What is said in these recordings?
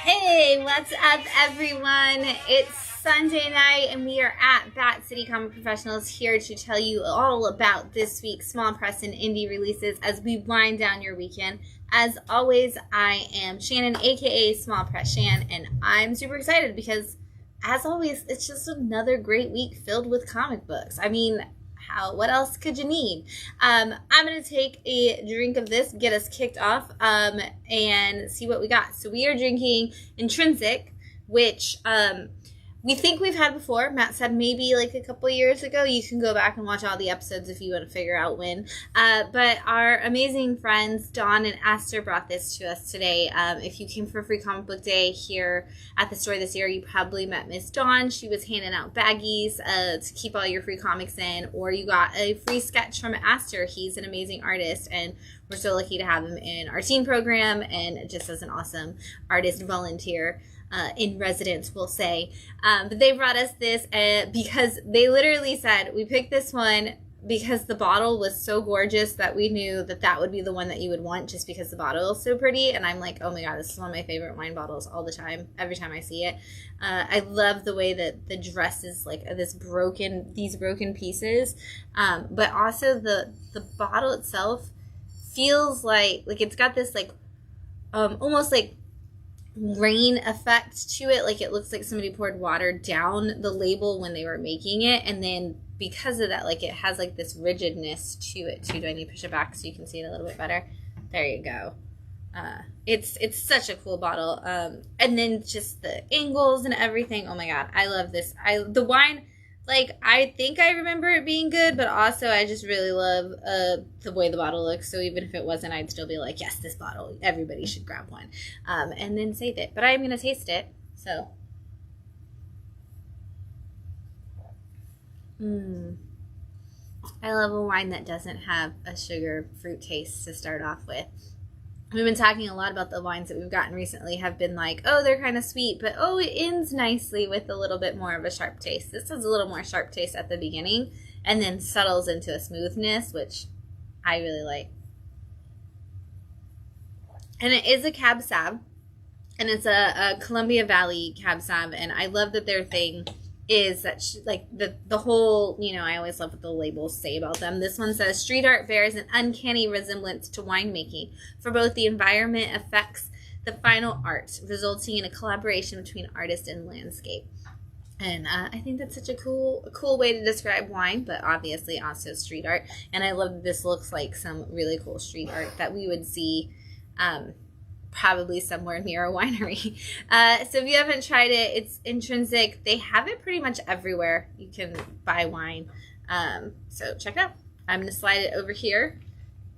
Hey, what's up, everyone? It's Sunday night, and we are at Bat City Comic Professionals here to tell you all about this week's small press and indie releases as we wind down your weekend. As always, I am Shannon, aka Small Press Shann, and I'm super excited because, as always, it's just another great week filled with comic books. I mean, what else could you need? I'm going to take a drink of this, get us kicked off, and see what we got. So we are drinking Intrinsic, which we think we've had before. Matt said maybe like a couple years ago. You can go back and watch all the episodes if you want to figure out when. But our amazing friends, Dawn and Aster, brought this to us today. If you came for Free Comic Book Day here at the store this year, you probably met Miss Dawn. She was handing out baggies to keep all your free comics in, or you got a free sketch from Aster. He's an amazing artist, and we're so lucky to have him in our teen program and just as an awesome artist volunteer. In residence, we'll say. But they brought us this because they literally said, we picked this one because the bottle was so gorgeous that we knew that that would be the one that you would want just because the bottle is so pretty. And I'm like, oh my God, this is one of my favorite wine bottles all the time, every time I see it. I love the way that the dress is like these broken pieces. But also the bottle itself feels like it's got this like almost like rain effect to it. Like it looks like somebody poured water down the label when they were making it, and then because of that, like it has like this rigidness to it too. Do I need to push it back so you can see it a little bit better? There you go. It's such a cool bottle. And then just the angles and everything. Oh my God, I love this. The wine, like, I think I remember it being good, but also I just really love the way the bottle looks. So even if it wasn't, I'd still be like, yes, this bottle, everybody should grab one. And then save it. But I'm going to taste it. So. I love a wine that doesn't have a sugar fruit taste to start off with. We've been talking a lot about the wines that we've gotten recently have been like, oh, they're kind of sweet, but oh, it ends nicely with a little bit more of a sharp taste. This has a little more sharp taste at the beginning and then settles into a smoothness, which I really like. And it is a Cab Sav, and it's a Columbia Valley Cab Sav, and I love that their thing is that like the whole, I always love what the labels say about them. This one says, street art bears an uncanny resemblance to winemaking for both the environment affects the final art, resulting in a collaboration between artist and landscape. And I think that's such a cool way to describe wine, but obviously also street art. And I love that this looks like some really cool street art that we would see probably somewhere near a winery. So if you haven't tried it, it's Intrinsic. They have it pretty much everywhere you can buy wine. So check it out. I'm going to slide it over here,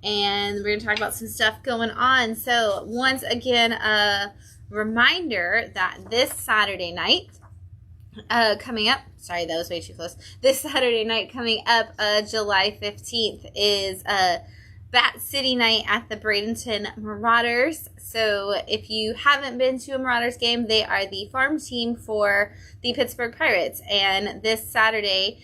and we're going to talk about some stuff going on. So once again, a reminder that this Saturday night, coming up, sorry, that was way too close. This Saturday night coming up, July 15th, is Bat City night at the Bradenton Marauders. So if you haven't been to a Marauders game, they are the farm team for the Pittsburgh Pirates. And this Saturday,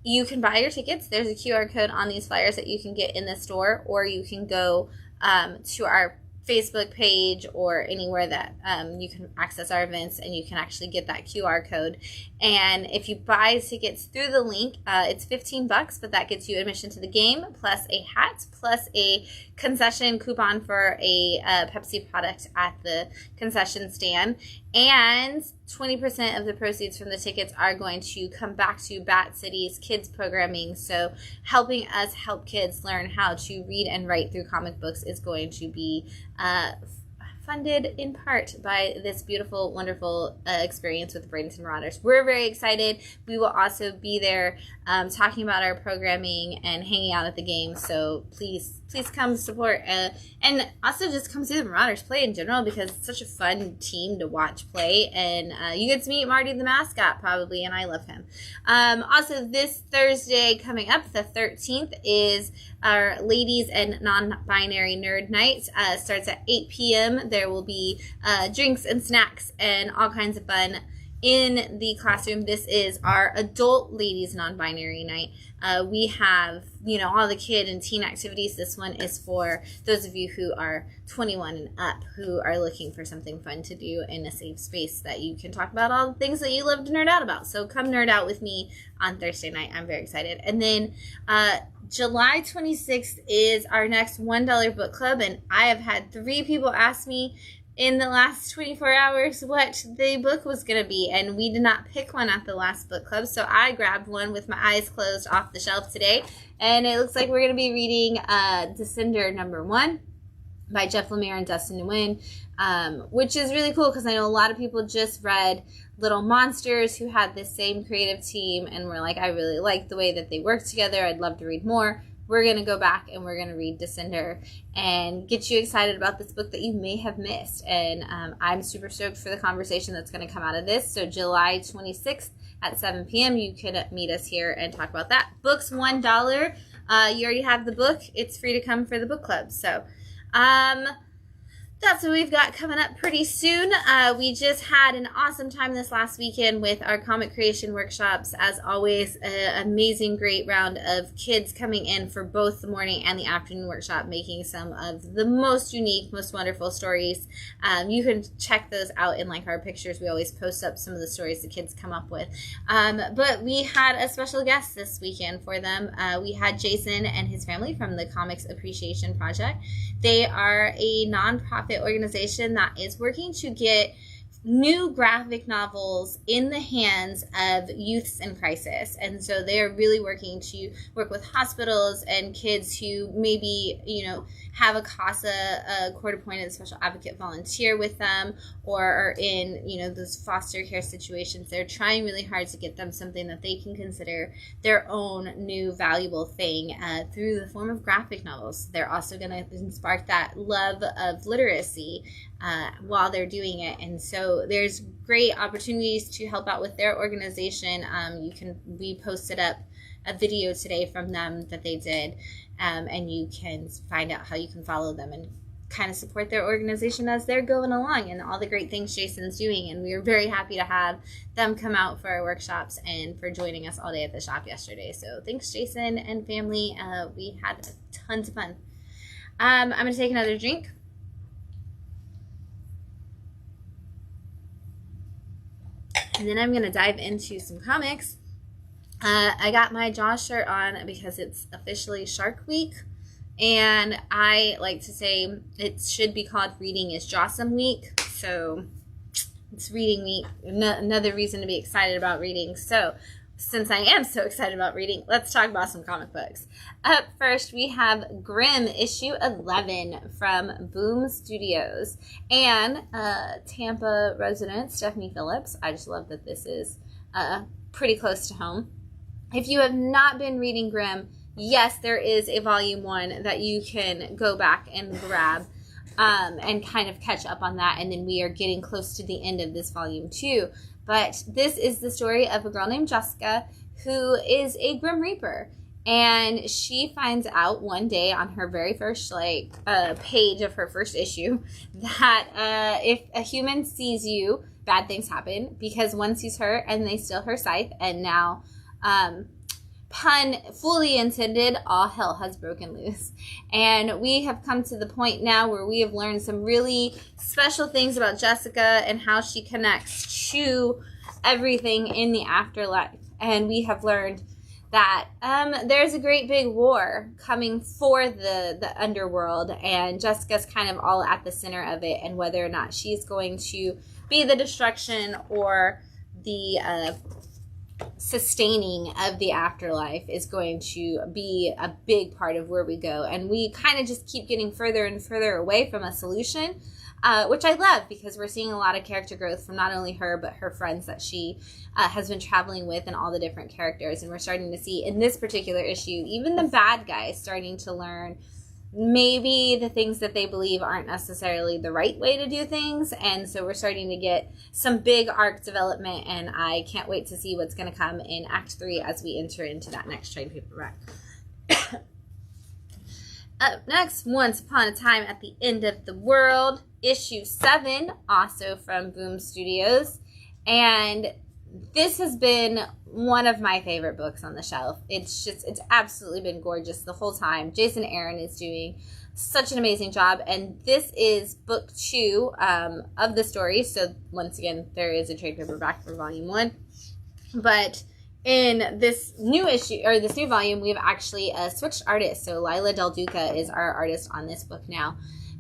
you can buy your tickets. There's a QR code on these flyers that you can get in the store, or you can go to our Facebook page or anywhere that you can access our events, and you can actually get that QR code. And if you buy tickets through the link, it's $15, but that gets you admission to the game, plus a hat, plus a concession coupon for a Pepsi product at the concession stand. And 20% of the proceeds from the tickets are going to come back to Bat City's kids programming. So helping us help kids learn how to read and write through comic books is going to be funded in part by this beautiful, wonderful experience with the Bradenton Marauders. We're very excited. We will also be there talking about our programming and hanging out at the game. So please come support. And also just come see the Marauders play in general, because it's such a fun team to watch play. And you get to meet Marty the mascot probably, and I love him. Also, this Thursday coming up, the 13th, is our Ladies and Non-Binary Nerd Night. Starts at 8 p.m. There will be drinks and snacks and all kinds of fun in the classroom. This is our adult ladies non-binary night. We have, you know, all the kid and teen activities. This one is for those of you who are 21 and up, who are looking for something fun to do in a safe space that you can talk about all the things that you love to nerd out about. So come nerd out with me on Thursday night. I'm very excited. And then July 26th is our next $1 book club, and I have had 3 people ask me in the last 24 hours what the book was going to be, and we did not pick one at the last book club, so I grabbed one with my eyes closed off the shelf today, and it looks like we're going to be reading Descender #1 by Jeff Lemire and Dustin Nguyen, which is really cool because I know a lot of people just read Little Monsters, who had this same creative team, and were like, I really like the way that they work together, I'd love to read more. We're going to go back and we're going to read Descender and get you excited about this book that you may have missed. And I'm super stoked for the conversation that's going to come out of this. So July 26th at 7 p.m., you can meet us here and talk about that. Books $1. You already have the book. It's free to come for the book club. So that's what we've got coming up pretty soon. We just had an awesome time this last weekend with our comic creation workshops. As always, an amazing, great round of kids coming in for both the morning and the afternoon workshop, making some of the most unique, most wonderful stories. You can check those out in like our pictures. We always post up some of the stories the kids come up with. But we had a special guest this weekend for them. We had Jason and his family from the Comics Appreciation Project. They are a nonprofit organization that is working to get new graphic novels in the hands of youths in crisis. And so they're really working to work with hospitals and kids who maybe, you know, have a CASA, a court-appointed special advocate volunteer with them, or are in, you know, those foster care situations. They're trying really hard to get them something that they can consider their own new valuable thing through the form of graphic novels. They're also going to spark that love of literacy while they're doing it. And so there's great opportunities to help out with their organization. We posted up a video today from them that they did, and you can find out how you can follow them and kind of support their organization as they're going along and all the great things Jason's doing. And we were very happy to have them come out for our workshops and for joining us all day at the shop yesterday. So thanks, Jason and family. We had tons of fun. I'm going to take another drink. And then I'm going to dive into some comics. I got my Jaws shirt on because it's officially Shark Week. And I like to say it should be called Reading is Jawsome Week. So it's reading week. Another reason to be excited about reading. So since I am so excited about reading, let's talk about some comic books. Up first, we have Grimm issue 11 from Boom Studios and Tampa resident Stephanie Phillips. I just love that this is pretty close to home. If you have not been reading Grimm, yes, there is a volume 1 that you can go back and grab and kind of catch up on that. And then we are getting close to the end of this volume 2. But this is the story of a girl named Jessica who is a Grim Reaper. And she finds out one day on her very first page of her first issue that if a human sees you, bad things happen, because one sees her and they steal her scythe, and now pun fully intended, all hell has broken loose. And we have come to the point now where we have learned some really special things about Jessica and how she connects to everything in the afterlife. And we have learned that there's a great big war coming for the underworld, and Jessica's kind of all at the center of it, and whether or not she's going to be the destruction or the sustaining of the afterlife is going to be a big part of where we go. And we kind of just keep getting further and further away from a solution, which I love, because we're seeing a lot of character growth from not only her, but her friends that she has been traveling with, and all the different characters. And we're starting to see in this particular issue, even the bad guys starting to learn maybe the things that they believe aren't necessarily the right way to do things. And so we're starting to get some big arc development, and I can't wait to see what's going to come in Act 3 as we enter into that next trade paperback. Up next, Once Upon a Time at the End of the World, issue 7, also from Boom Studios. And this has been one of my favorite books on the shelf. It's absolutely been gorgeous the whole time. Jason Aaron is doing such an amazing job, and this is book 2 of the story. So once again, there is a trade paperback for volume 1, but in this new issue, or this new volume, we've actually switched artists. So Lila Del Duca is our artist on this book now,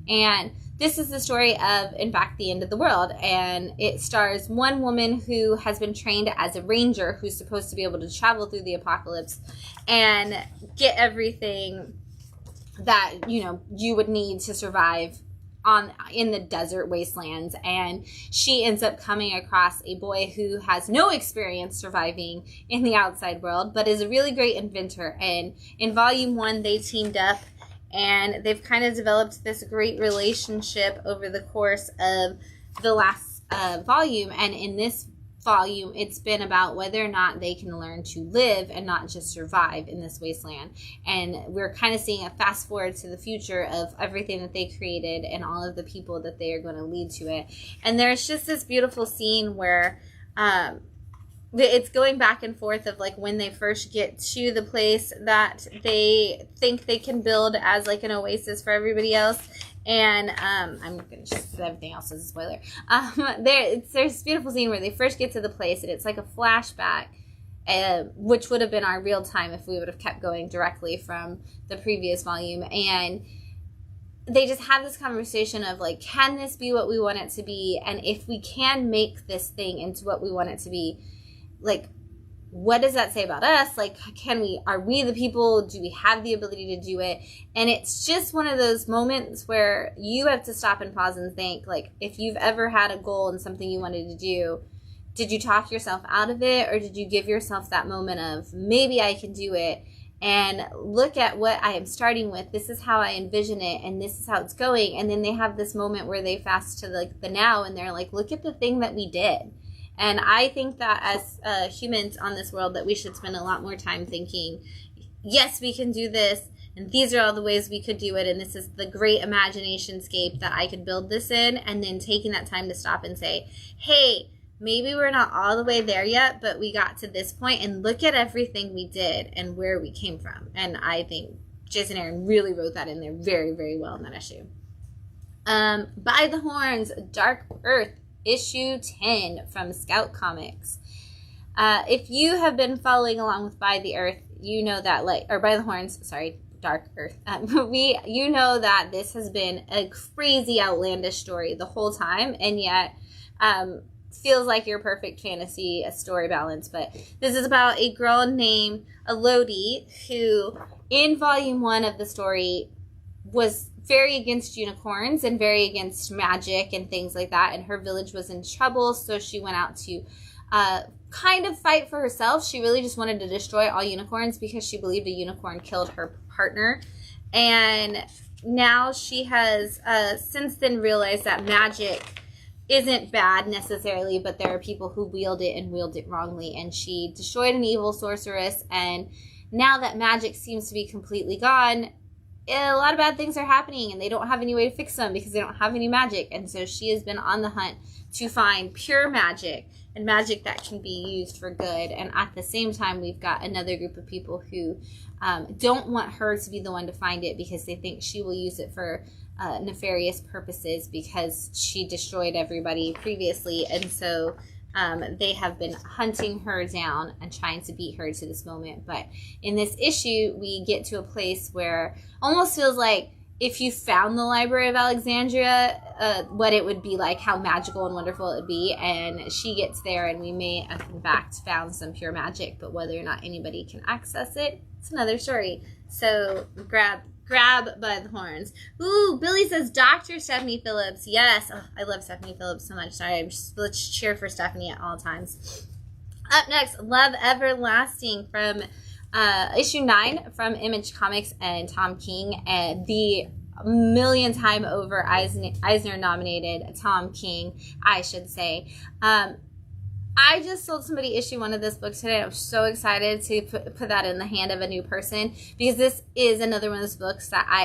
and this is the story of, in fact, the end of the world, and it stars one woman who has been trained as a ranger who's supposed to be able to travel through the apocalypse and get everything that, you know, you would need to survive in the desert wastelands. And she ends up coming across a boy who has no experience surviving in the outside world, but is a really great inventor. And in volume 1, they teamed up, and they've kind of developed this great relationship over the course of the last volume. And in this volume, it's been about whether or not they can learn to live and not just survive in this wasteland. And we're kind of seeing a fast forward to the future of everything that they created and all of the people that they are going to lead to it. And there's just this beautiful scene where it's going back and forth of like when they first get to the place that they think they can build as like an oasis for everybody else. And I'm going to just everything else as a spoiler. There's this beautiful scene where they first get to the place, and it's like a flashback, which would have been our real time if we would have kept going directly from the previous volume. And they just have this conversation of like, can this be what we want it to be? And if we can make this thing into what we want it to be, like, what does that say about us? Like, are we the people? Do we have the ability to do it? And it's just one of those moments where you have to stop and pause and think, like, if you've ever had a goal and something you wanted to do, did you talk yourself out of it? Or did you give yourself that moment of, maybe I can do it, and look at what I am starting with. This is how I envision it, and this is how it's going. And then they have this moment where they fast to like the now, and they're like, look at the thing that we did. And I think that as humans on this world, that we should spend a lot more time thinking, yes, we can do this, and these are all the ways we could do it, and this is the great imagination scape that I could build this in, and then taking that time to stop and say, hey, maybe we're not all the way there yet, but we got to this point, and look at everything we did and where we came from. And I think Jason Aaron really wrote that in there very, very well in that issue. By the Horns, Dark Earth, issue 10 from Scout Comics. If you have been following along with By the Earth, you know that, By the Horns, sorry, Dark Earth. You know that this has been a crazy outlandish story the whole time, and yet feels like your perfect fantasy story balance. But this is about a girl named Elodie who, in volume 1 of the story, was very against unicorns and very against magic and things like that, and her village was in trouble, so she went out to kind of fight for herself. She really just wanted to destroy all unicorns because she believed a unicorn killed her partner. And now she has since then realized that magic isn't bad necessarily, but there are people who wield it and wield it wrongly, and she destroyed an evil sorceress, and now that magic seems to be completely gone, a lot of bad things are happening, and they don't have any way to fix them because they don't have any magic. And so she has been on the hunt to find pure magic and magic that can be used for good. And at the same time, we've got another group of people who don't want her to be the one to find it because they think she will use it for nefarious purposes because she destroyed everybody previously. And so they have been hunting her down and trying to beat her to this moment. But in this issue, we get to a place where almost feels like if you found the Library of Alexandria, what it would be like, how magical and wonderful it would be. And she gets there, and we may have, in fact, found some pure magic, but whether or not anybody can access it, it's another story. So grab by the horns. Ooh, Billy says Dr. Stephanie Phillips. Yes. Oh, I love Stephanie Phillips so much. Sorry, let's cheer for Stephanie at all times. Up next, Love Everlasting from issue 9 from Image Comics and Tom King. And the million time over Eisner nominated Tom King, I should say. I just sold somebody issue 1 of this book today. I'm so excited to put that in the hand of a new person because this is another one of those books that I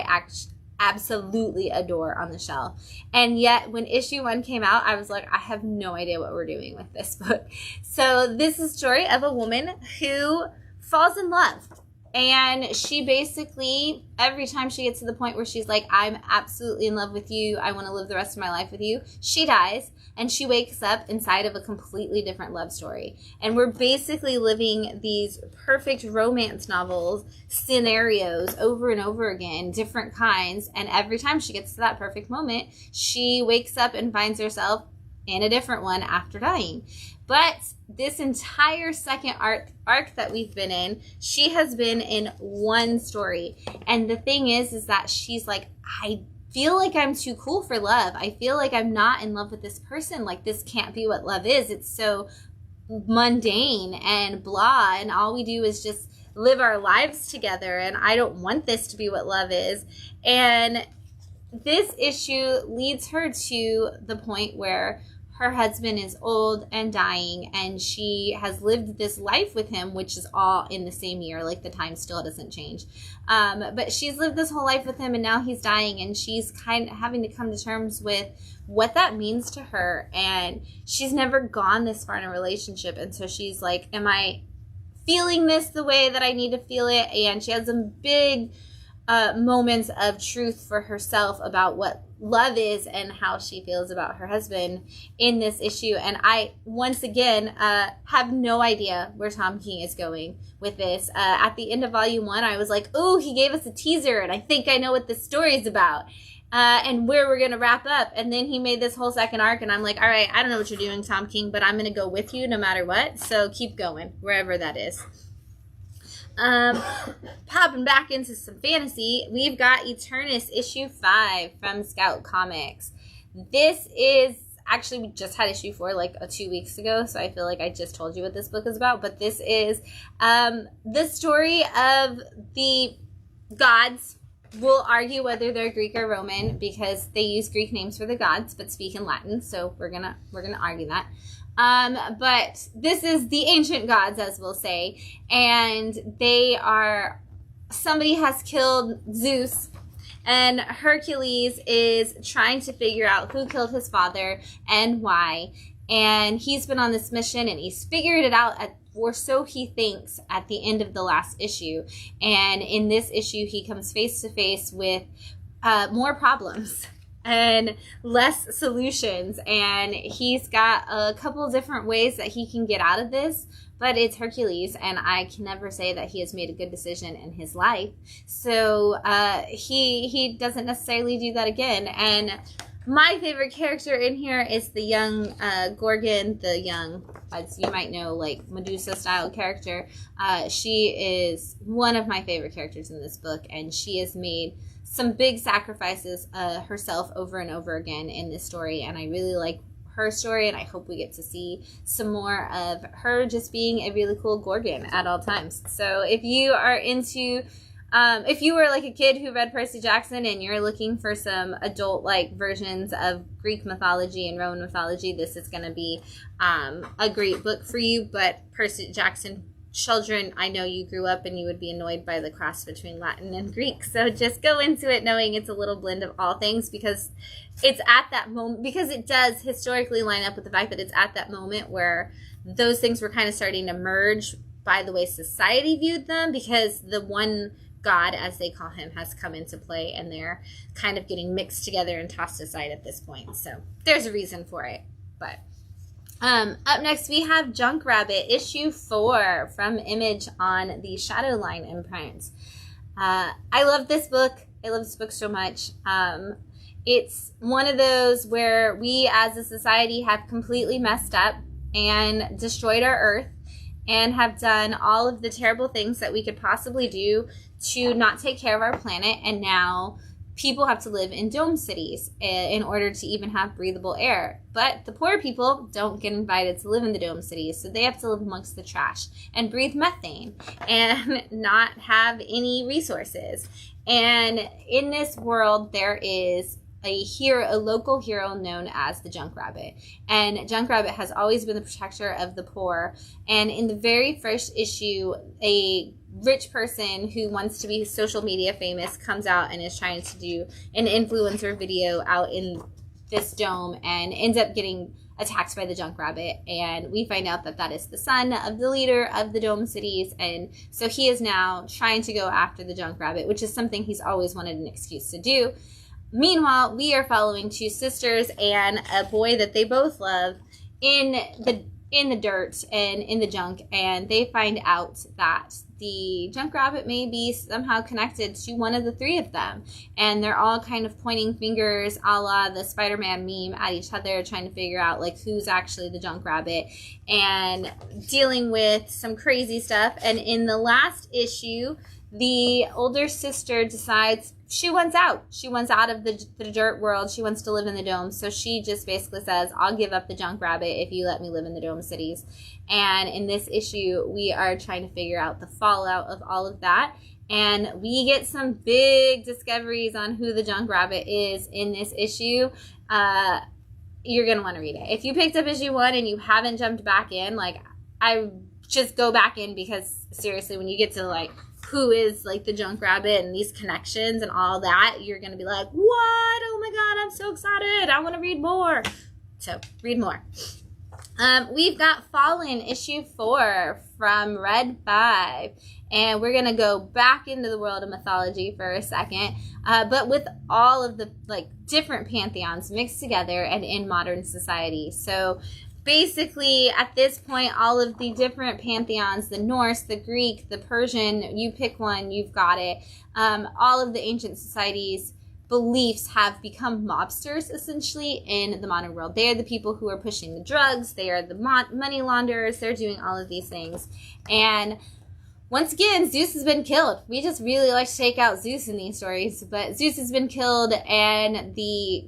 absolutely adore on the shelf. And yet when issue 1 came out, I was like, I have no idea what we're doing with this book. So this is a story of a woman who falls in love. And she basically, every time she gets to the point where she's like, I'm absolutely in love with you, I want to live the rest of my life with you, she dies, and she wakes up inside of a completely different love story. And we're basically living these perfect romance novels, scenarios over and over again, different kinds, and every time she gets to that perfect moment, she wakes up and finds herself in a different one after dying. But this entire second arc that we've been in, she has been in one story. And the thing is that she's like, I feel like I'm too cool for love. I feel like I'm not in love with this person. Like, this can't be what love is. It's so mundane and blah. And all we do is just live our lives together. And I don't want this to be what love is. And this issue leads her to the point where her husband is old and dying, and she has lived this life with him, which is all in the same year. Like, the time still doesn't change. But she's lived this whole life with him, and now he's dying, and she's kind of having to come to terms with what that means to her. And she's never gone this far in a relationship. And so she's like, am I feeling this the way that I need to feel it? And she has some big moments of truth for herself about what love is and how she feels about her husband in this issue. And I, once again, have no idea where Tom King is going with this. At the end of volume 1, I was like, oh, he gave us a teaser, and I think I know what this story is about and where we're going to wrap up. And then he made this whole second arc, and I'm like, all right, I don't know what you're doing, Tom King, but I'm going to go with you no matter what. So keep going, wherever that is. Popping back into some fantasy, we've got Eternus issue 5 from Scout Comics. This is actually, we just had issue 4 like 2 weeks ago, so I feel like I just told you what this book is about. But this is the story of the gods. We'll argue whether they're Greek or Roman because they use Greek names for the gods but speak in Latin, so we're gonna argue that. But this is the ancient gods, as we'll say, and they are, somebody has killed Zeus, and Hercules is trying to figure out who killed his father and why. And he's been on this mission, and he's figured it out or so he thinks, at the end of the last issue. And in this issue, he comes face to face with more problems and less solutions, and he's got a couple different ways that he can get out of this, but it's Hercules, and I can never say that he has made a good decision in his life. So he doesn't necessarily do that again. And my favorite character in here is the young Gorgon, the young, as you might know, like Medusa style character. She is one of my favorite characters in this book, and she has made some big sacrifices herself over and over again in this story, and I really like her story, and I hope we get to see some more of her just being a really cool Gorgon at all times. So if you are into, if you were like a kid who read Percy Jackson and you're looking for some adult-like versions of Greek mythology and Roman mythology, this is going to be a great book for you. But Percy Jackson children, I know you grew up and you would be annoyed by the cross between Latin and Greek. So just go into it knowing it's a little blend of all things, because it's at that moment, because it does historically line up with the fact that it's at that moment where those things were kind of starting to merge by the way society viewed them, because the one God, as they call him, has come into play, and they're kind of getting mixed together and tossed aside at this point. So there's a reason for it. But up next, we have Junkrabbit, issue 4 from Image on the Shadowline imprint. I love this book. I love this book so much. It's one of those where we as a society have completely messed up and destroyed our Earth and have done all of the terrible things that we could possibly do to not take care of our planet, and now people have to live in dome cities in order to even have breathable air. But the poor people don't get invited to live in the dome cities, so they have to live amongst the trash and breathe methane and not have any resources. And in this world, there is a local hero known as the Junkrabbit. And Junkrabbit has always been the protector of the poor. And in the very first issue, a rich person who wants to be social media famous comes out and is trying to do an influencer video out in this dome and ends up getting attacked by the junk rabbit, and we find out that that is the son of the leader of the dome cities, and so he is now trying to go after the junk rabbit, which is something he's always wanted an excuse to do. Meanwhile, we are following two sisters and a boy that they both love in the dirt and in the junk, and they find out that the junk rabbit may be somehow connected to one of the three of them, and they're all kind of pointing fingers a la the Spider-Man meme at each other, trying to figure out like who's actually the junk rabbit and dealing with some crazy stuff. And in the last issue, the older sister decides she wants out. She wants out of the dirt world. She wants to live in the dome. So she just basically says, I'll give up the junk rabbit if you let me live in the dome cities. And in this issue, we are trying to figure out the fallout of all of that. And we get some big discoveries on who the junk rabbit is in this issue. You're going to want to read it. If you picked up issue 1 and you haven't jumped back in, like, I just go back in, because seriously, when you get to like who is like the junk rabbit and these connections and all that, you're going to be like, what? Oh my God, I'm so excited. I want to read more. So read more. We've got Fallen issue 4 from Red 5. And we're going to go back into the world of mythology for a second. But with all of the like different pantheons mixed together and in modern society. So basically, at this point, all of the different pantheons, the Norse, the Greek, the Persian, you pick one, you've got it. All of the ancient societies' beliefs have become mobsters, essentially, in the modern world. They are the people who are pushing the drugs. They are the money launderers. They're doing all of these things. And once again, Zeus has been killed. We just really like to take out Zeus in these stories. But Zeus has been killed, and the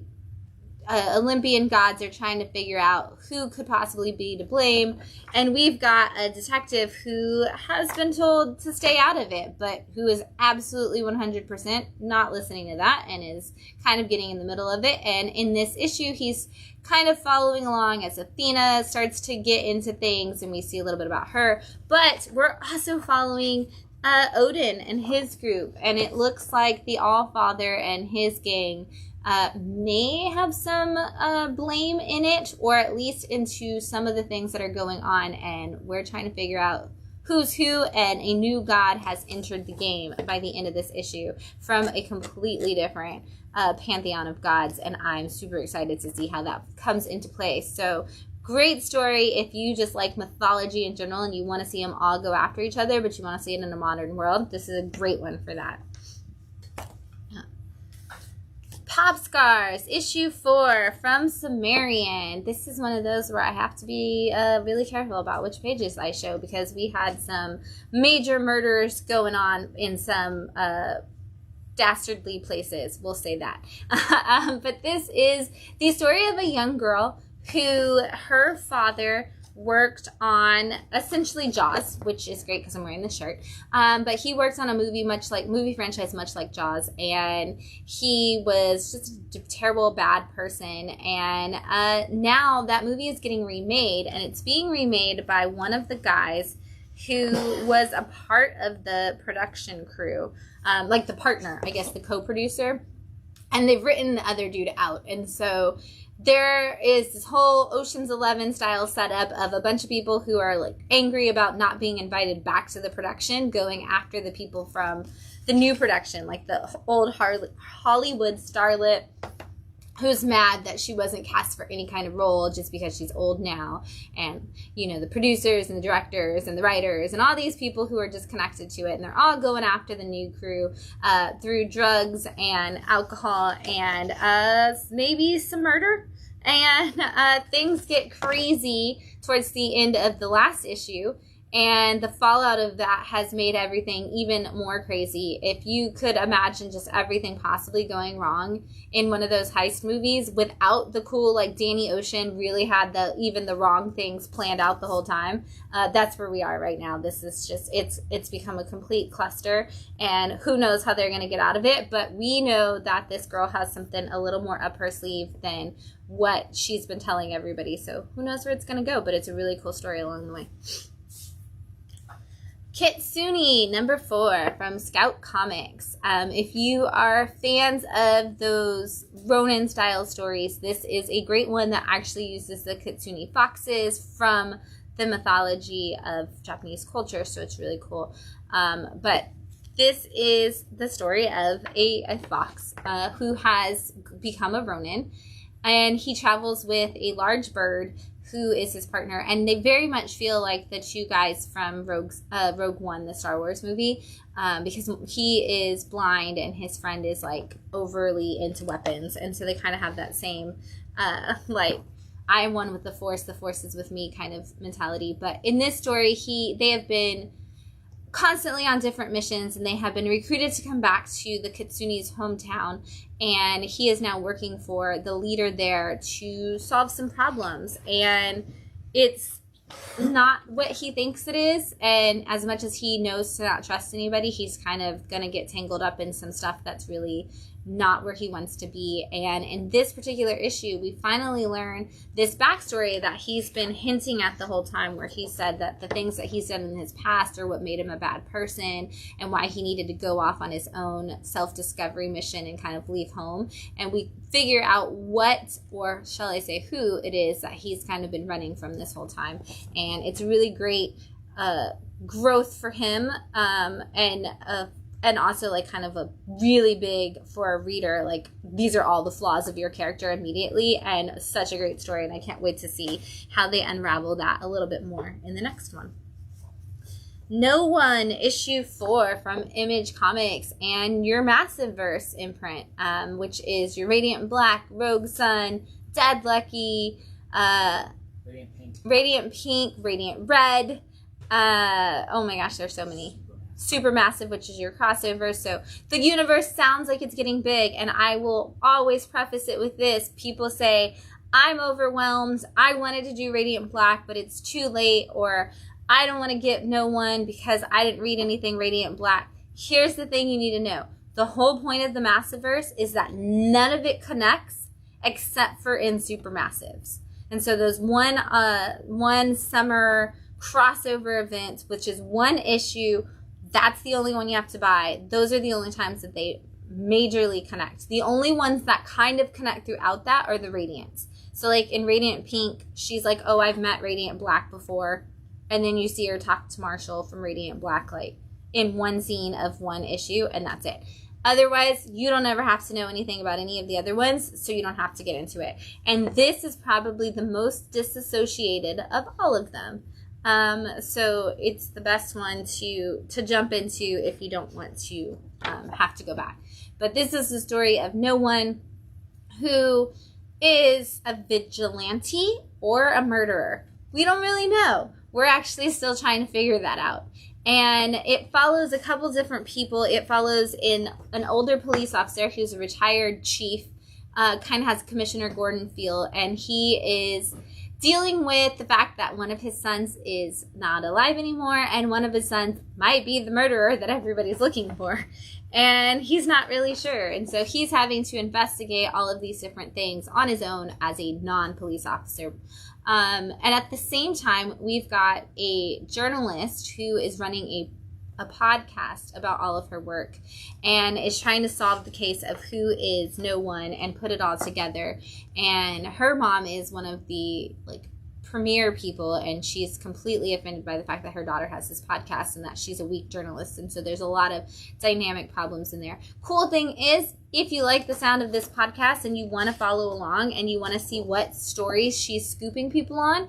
Olympian gods are trying to figure out who could possibly be to blame, and we've got a detective who has been told to stay out of it, but who is absolutely 100% not listening to that and is kind of getting in the middle of it. And in this issue, he's kind of following along as Athena starts to get into things, and we see a little bit about her, but we're also following Odin and his group, and it looks like the All-Father and his gang may have some blame in it, or at least into some of the things that are going on, and we're trying to figure out who's who, and a new god has entered the game by the end of this issue from a completely different pantheon of gods, and I'm super excited to see how that comes into play. So great story if you just like mythology in general and you want to see them all go after each other, but you want to see it in a modern world. This is a great one for that. Pop Scars, issue 4 from Sumerian. This is one of those where I have to be really careful about which pages I show, because we had some major murders going on in some dastardly places. We'll say that. But this is the story of a young girl who her father worked on essentially Jaws, which is great because I'm wearing this shirt. But he worked on a movie franchise much like Jaws, and he was just a terrible, bad person. And now that movie is getting remade, and it's being remade by one of the guys who was a part of the production crew, like the partner, I guess, the co-producer. And they've written the other dude out, and so there is this whole Ocean's 11 style setup of a bunch of people who are like angry about not being invited back to the production, going after the people from the new production, like the old Hollywood starlet who's mad that she wasn't cast for any kind of role just because she's old now. And, you know, the producers and the directors and the writers and all these people who are just connected to it. And they're all going after the new crew through drugs and alcohol and maybe some murder. And things get crazy towards the end of the last issue. And the fallout of that has made everything even more crazy. If you could imagine just everything possibly going wrong in one of those heist movies without the cool, like Danny Ocean really had even the wrong things planned out the whole time, that's where we are right now. This is just, it's become a complete cluster, and who knows how they're going to get out of it. But we know that this girl has something a little more up her sleeve than what she's been telling everybody. So who knows where it's going to go, but it's a really cool story along the way. Kitsune, number 4 from Scout Comics. If you are fans of those Ronin-style stories, this is a great one that actually uses the Kitsune foxes from the mythology of Japanese culture, so it's really cool. But this is the story of a fox who has become a Ronin, and he travels with a large bird who is his partner, and they very much feel like the two guys from Rogue One, the Star Wars movie, because he is blind and his friend is like overly into weapons, and so they kind of have that same like I am one with the Force is with me kind of mentality. But in this story, they have been constantly on different missions, and they have been recruited to come back to the Kitsune's hometown, and he is now working for the leader there to solve some problems, and it's not what he thinks it is, and as much as he knows to not trust anybody, he's kind of gonna get tangled up in some stuff that's really not where he wants to be. And in this particular issue, we finally learn this backstory that he's been hinting at the whole time, where he said that the things that he's done in his past are what made him a bad person and why he needed to go off on his own self-discovery mission and kind of leave home. And we figure out what, or shall I say who it is that he's kind of been running from this whole time. And it's really great growth for him, and also like kind of a really big for a reader, like these are all the flaws of your character immediately, and such a great story, and I can't wait to see how they unravel that a little bit more in the next one. No One, issue 4 from Image Comics and your Massiveverse imprint, which is your Radiant Black, Rogue Sun, Dead Lucky, Radiant Pink, Radiant Red, oh my gosh, there's so many. Supermassive, which is your crossover. So the universe sounds like it's getting big, and I will always preface it with this. People say, I'm overwhelmed, I wanted to do Radiant Black, but it's too late, or I don't want to get No One because I didn't read anything Radiant Black. Here's the thing you need to know. The whole point of the Massiverse is that none of it connects except for in Supermassives. And so those one summer crossover event, which is one issue, that's the only one you have to buy. Those are the only times that they majorly connect. The only ones that kind of connect throughout that are the Radiants. So like in Radiant Pink, she's like, oh, I've met Radiant Black before. And then you see her talk to Marshall from Radiant Black, like in one scene of one issue, and that's it. Otherwise, you don't ever have to know anything about any of the other ones, so you don't have to get into it. And this is probably the most disassociated of all of them. So it's the best one to jump into if you don't want to have to go back. But this is the story of No One, who is a vigilante or a murderer. We don't really know. We're actually still trying to figure that out. And it follows a couple different people. It follows in an older police officer who's a retired chief, kind of has Commissioner Gordon feel, and he is dealing with the fact that one of his sons is not alive anymore, and one of his sons might be the murderer that everybody's looking for. And he's not really sure. And so he's having to investigate all of these different things on his own as a non-police officer. And at the same time, we've got a journalist who is running a podcast about all of her work and is trying to solve the case of who is No One and put it all together. And her mom is one of the premier people, and she's completely offended by the fact that her daughter has this podcast and that she's a weak journalist. And so there's a lot of dynamic problems in there. Cool thing is, if you like the sound of this podcast and you want to follow along and you want to see what stories she's scooping people on,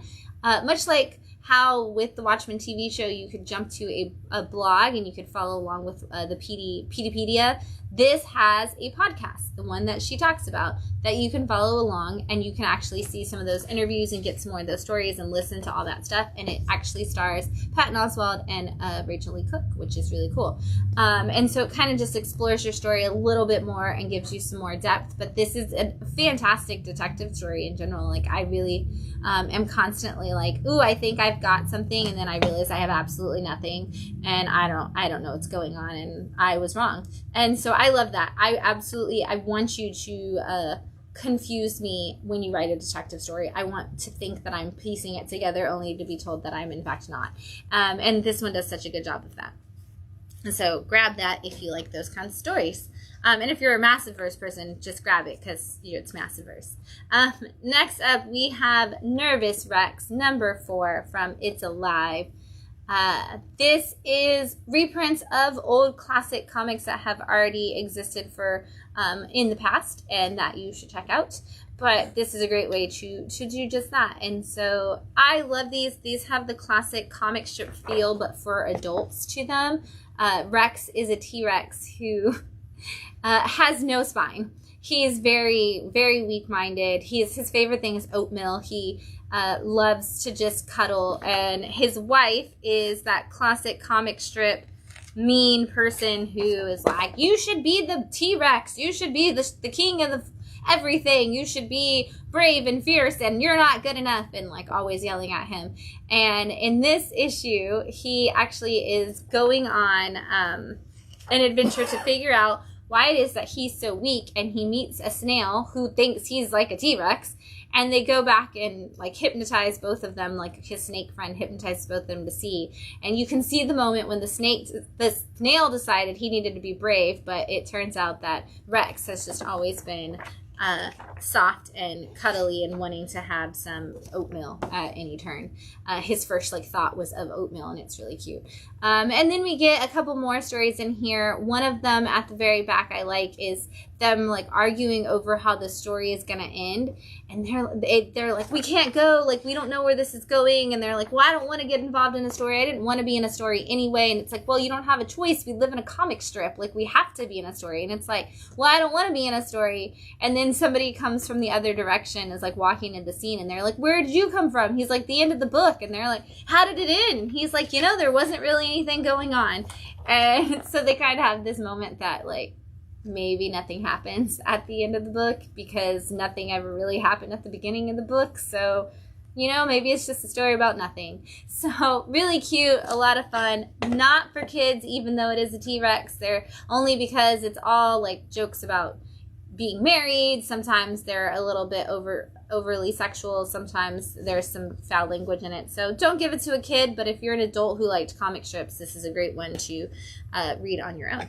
much like how with the Watchmen TV show you could jump to a blog and you could follow along with the Peteypedia, this has a podcast, the one that she talks about, that you can follow along, and you can actually see some of those interviews and get some more of those stories and listen to all that stuff. And it actually stars Patton Oswalt and Rachel Lee Cook, which is really cool. And so it kind of just explores your story a little bit more and gives you some more depth. But this is a fantastic detective story in general. Like, I really am constantly like, ooh, I think I've got something, and then I realize I have absolutely nothing, and I don't know what's going on, and I was wrong. And so I love that. I want you to confuse me when you write a detective story. I want to think that I'm piecing it together only to be told that I'm in fact not. And this one does such a good job of that. And so grab that if you like those kinds of stories. And if you're a massive verse person, just grab it because it's massive verse. Next up, we have Nervous Rex, number 4 from It's Alive. This is reprints of old classic comics that have already existed for in the past and that you should check out. But this is a great way to do just that. And so I love these. These have the classic comic strip feel, but for adults to them. Rex is a T-Rex who has no spine. He is very, very weak-minded. His favorite thing is oatmeal. He loves to just cuddle. And his wife is that classic comic strip mean person who is like, you should be the T-Rex. You should be the king of everything. You should be brave and fierce, and you're not good enough, and like always yelling at him. And in this issue, he actually is going on an adventure to figure out why it is that he's so weak, and he meets a snail who thinks he's like a T-Rex, and they go back and like hypnotize both of them, like his snake friend hypnotizes both of them to see. And you can see the moment when the snail decided he needed to be brave, but it turns out that Rex has just always been soft and cuddly and wanting to have some oatmeal at any turn. His first thought was of oatmeal, and it's really cute. And then we get a couple more stories in here. One of them at the very back I like is them arguing over how the story is gonna end, and they're like, we can't go, we don't know where this is going, and they're like, well, I don't want to get involved in a story. I didn't want to be in a story anyway. And it's like, well, you don't have a choice. We live in a comic strip. We have to be in a story. And it's like, well, I don't want to be in a story. And then somebody comes from the other direction, is walking in the scene, and they're like, where did you come from? He's like, the end of the book. And they're like, how did it end? And he's like, there wasn't really anything going on. And so they kind of have this moment that maybe nothing happens at the end of the book because nothing ever really happened at the beginning of the book. So, maybe it's just a story about nothing. So really cute, a lot of fun. Not for kids, even though it is a T-Rex. They're only because it's all jokes about being married. Sometimes they're a little bit overly sexual. Sometimes there's some foul language in it. So don't give it to a kid, but if you're an adult who liked comic strips, this is a great one to read on your own.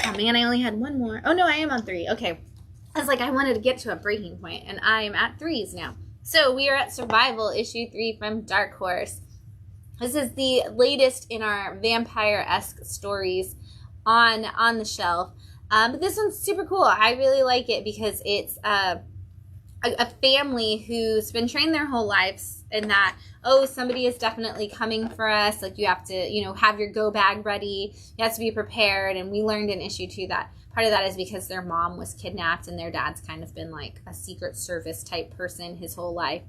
Oh man, I only had one more. Oh no, I am on 3. Okay. I was I wanted to get to a breaking point, and I am at 3s now. So we are at Survival, issue 3 from Dark Horse. This is the latest in our vampire-esque stories on the shelf. But this one's super cool. I really like it because it's a family who's been trained their whole lives in that, somebody is definitely coming for us. You have to, have your go bag ready. You have to be prepared. And we learned in issue 2 that part of that is because their mom was kidnapped and their dad's kind of been a Secret Service type person his whole life.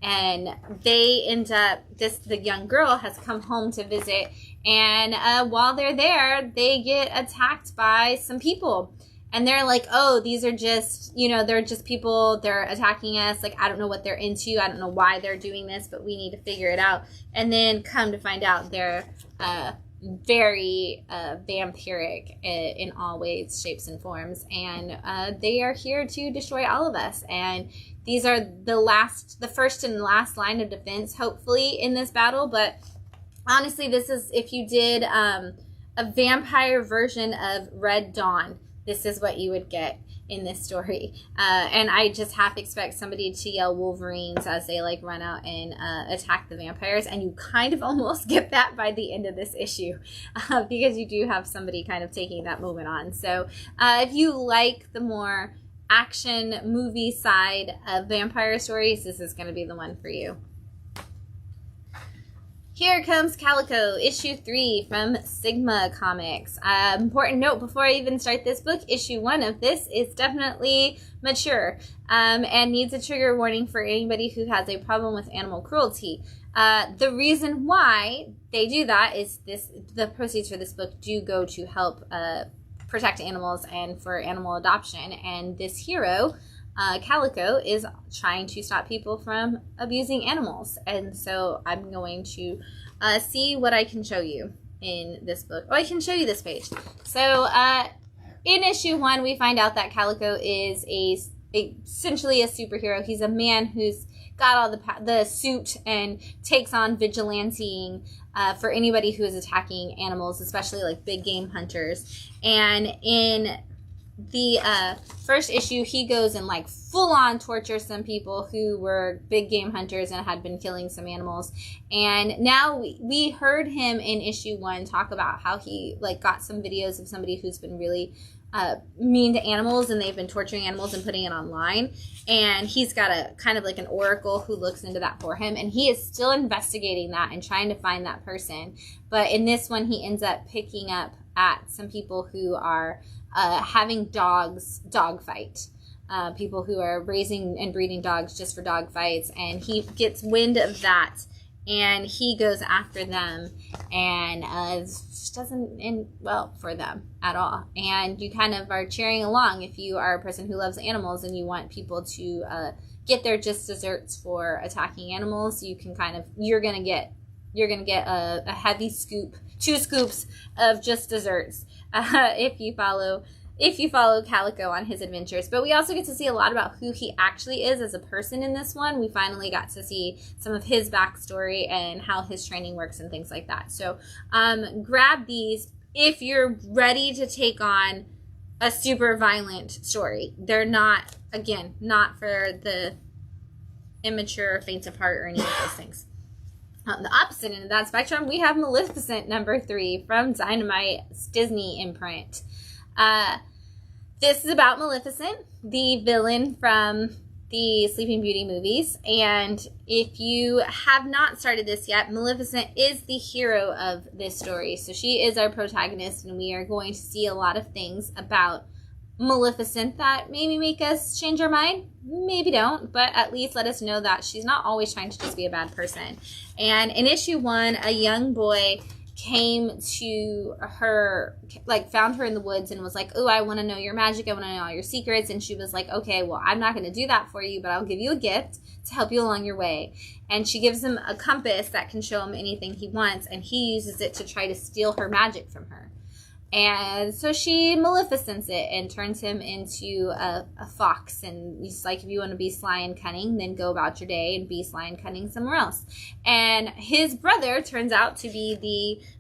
And they end up, the young girl has come home to visit. And while they're there, they get attacked by some people. And they're like, oh, these are just, they're just people. They're attacking us. I don't know what they're into. I don't know why they're doing this, but we need to figure it out. And then come to find out they're very vampiric in all ways, shapes, and forms. And they are here to destroy all of us. And these are the first and last line of defense, hopefully, in this battle. But honestly, this is, if you did a vampire version of Red Dawn, this is what you would get in this story. And I just half expect somebody to yell Wolverines as they run out and attack the vampires. And you kind of almost get that by the end of this issue because you do have somebody kind of taking that moment on. So if you like the more action movie side of vampire stories, this is going to be the one for you. Here comes Calico, issue 3 from Sigma Comics. Important note before I even start this book, issue 1 of this is definitely mature and needs a trigger warning for anybody who has a problem with animal cruelty. The reason why they do that is the proceeds for this book do go to help protect animals and for animal adoption. And this hero, Calico, is trying to stop people from abusing animals. And so I'm going to see what I can show you. in this book. Oh, I can show you this page. So in issue 1, we find out that Calico is essentially a superhero. He's a man who's got all the suit and takes on vigilanting for anybody who is attacking animals, especially like big game hunters. And in the first issue, he goes and like full on torture some people who were big game hunters and had been killing some animals. And now we heard him in issue 1 talk about how he like got some videos of somebody who's been really mean to animals, and they've been torturing animals and putting it online. And he's got a kind of like an oracle who looks into that for him, and he is still investigating that and trying to find that person. But in this one, he ends up picking up at some people who are having dog fight. People who are raising and breeding dogs just for dog fights, and he gets wind of that, and he goes after them, and it just doesn't end well for them at all. And you kind of are cheering along if you are a person who loves animals and you want people to get their just desserts for attacking animals. You can you're gonna get a heavy scoop, 2 scoops of just desserts if you follow Calico on his adventures. But we also get to see a lot about who he actually is as a person in this one. We finally got to see some of his backstory and how his training works and things like that. So grab these if you're ready to take on a super violent story. They're not, again, not for the immature, faint of heart, or any of those things. On the opposite end of that spectrum, we have Maleficent #3 from Dynamite's Disney imprint. This is about Maleficent, the villain from the Sleeping Beauty movies. And if you have not started this yet, Maleficent is the hero of this story. So she is our protagonist, and we are going to see a lot of things about Maleficent that maybe make us change our mind. Maybe don't, but at least let us know that she's not always trying to just be a bad person. And in issue 1, a young boy came to her, like found her in the woods and was like, oh, I want to know your magic. I want to know all your secrets. And she was like, okay, well, I'm not going to do that for you, but I'll give you a gift to help you along your way. And she gives him a compass that can show him anything he wants. And he uses it to try to steal her magic from her. And so she Maleficents it and turns him into a fox. And he's like, if you want to be sly and cunning, then go about your day and be sly and cunning somewhere else. And his brother turns out to be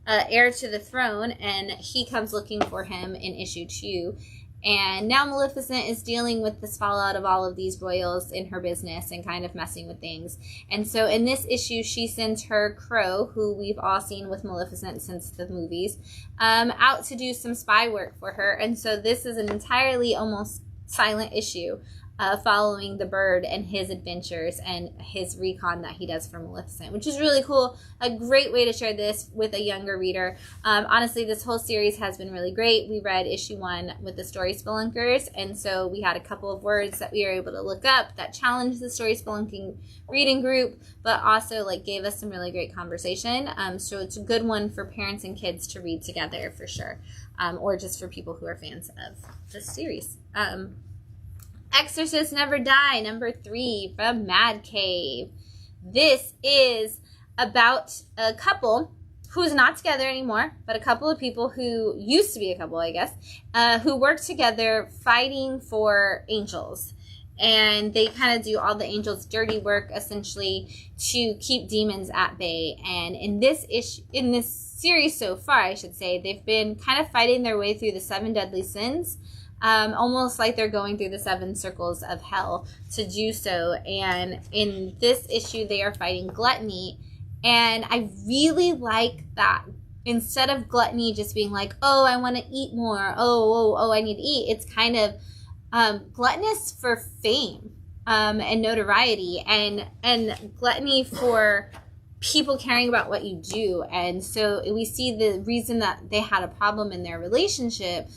the heir to the throne, and he comes looking for him in issue 2. And now Maleficent is dealing with this fallout of all of these royals in her business and kind of messing with things. And so in this issue, she sends her crow, who we've all seen with Maleficent since the movies, out to do some spy work for her. And so this is an entirely almost silent issue following the bird and his adventures and his recon that he does for Maleficent, which is really cool. A great way to share this with a younger reader. Honestly, this whole series has been really great. We read issue 1 with the Story Spelunkers, and so we had a couple of words that we were able to look up that challenged the Story Spelunking reading group, but also like gave us some really great conversation. So it's a good one for parents and kids to read together for sure, or just for people who are fans of the series. Exorcists Never Die, #3 from Madcave. This is about a couple who's not together anymore, but a couple of people who used to be a couple, I guess, who work together fighting for angels. And they kind of do all the angels' dirty work, essentially, to keep demons at bay. And in this series so far, I should say, they've been kind of fighting their way through the 7 deadly sins. Almost like they're going through the 7 circles of hell to do so. And in this issue, they are fighting gluttony. And I really like that. Instead of gluttony just being like, oh, I want to eat more. Oh, I need to eat. It's kind of gluttonous for fame and notoriety, and gluttony for people caring about what you do. And so we see the reason that they had a problem in their relationship.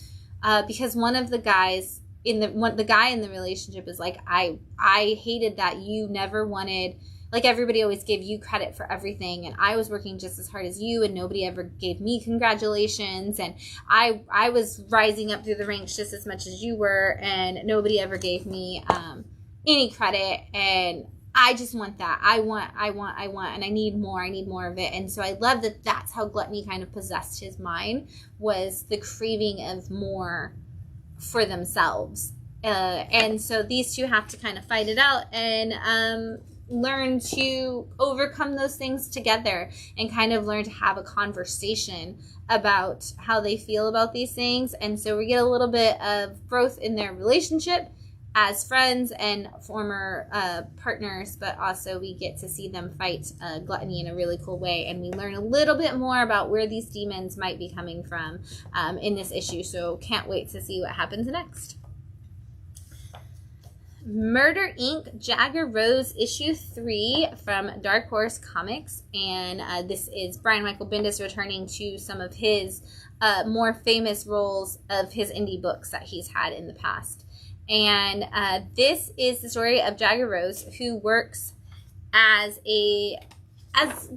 Because one of the guys the guy in the relationship is like, I hated that you never wanted, like everybody always gave you credit for everything, and I was working just as hard as you, and nobody ever gave me congratulations, and I was rising up through the ranks just as much as you were, and nobody ever gave me any credit, and I just want that. I want, and I need more of it. And so I love that that's how gluttony kind of possessed his mind, was the craving of more for themselves. And so these two have to kind of fight it out and learn to overcome those things together, and kind of learn to have a conversation about how they feel about these things. And so we get a little bit of growth in their relationship as friends and former partners, but also we get to see them fight gluttony in a really cool way, and we learn a little bit more about where these demons might be coming from in this issue. So can't wait to see what happens next. Murder Inc. Jagger Rose issue 3 from Dark Horse Comics, and this is Brian Michael Bendis returning to some of his more famous roles of his indie books that he's had in the past. And this is the story of Jagger Rose, who works as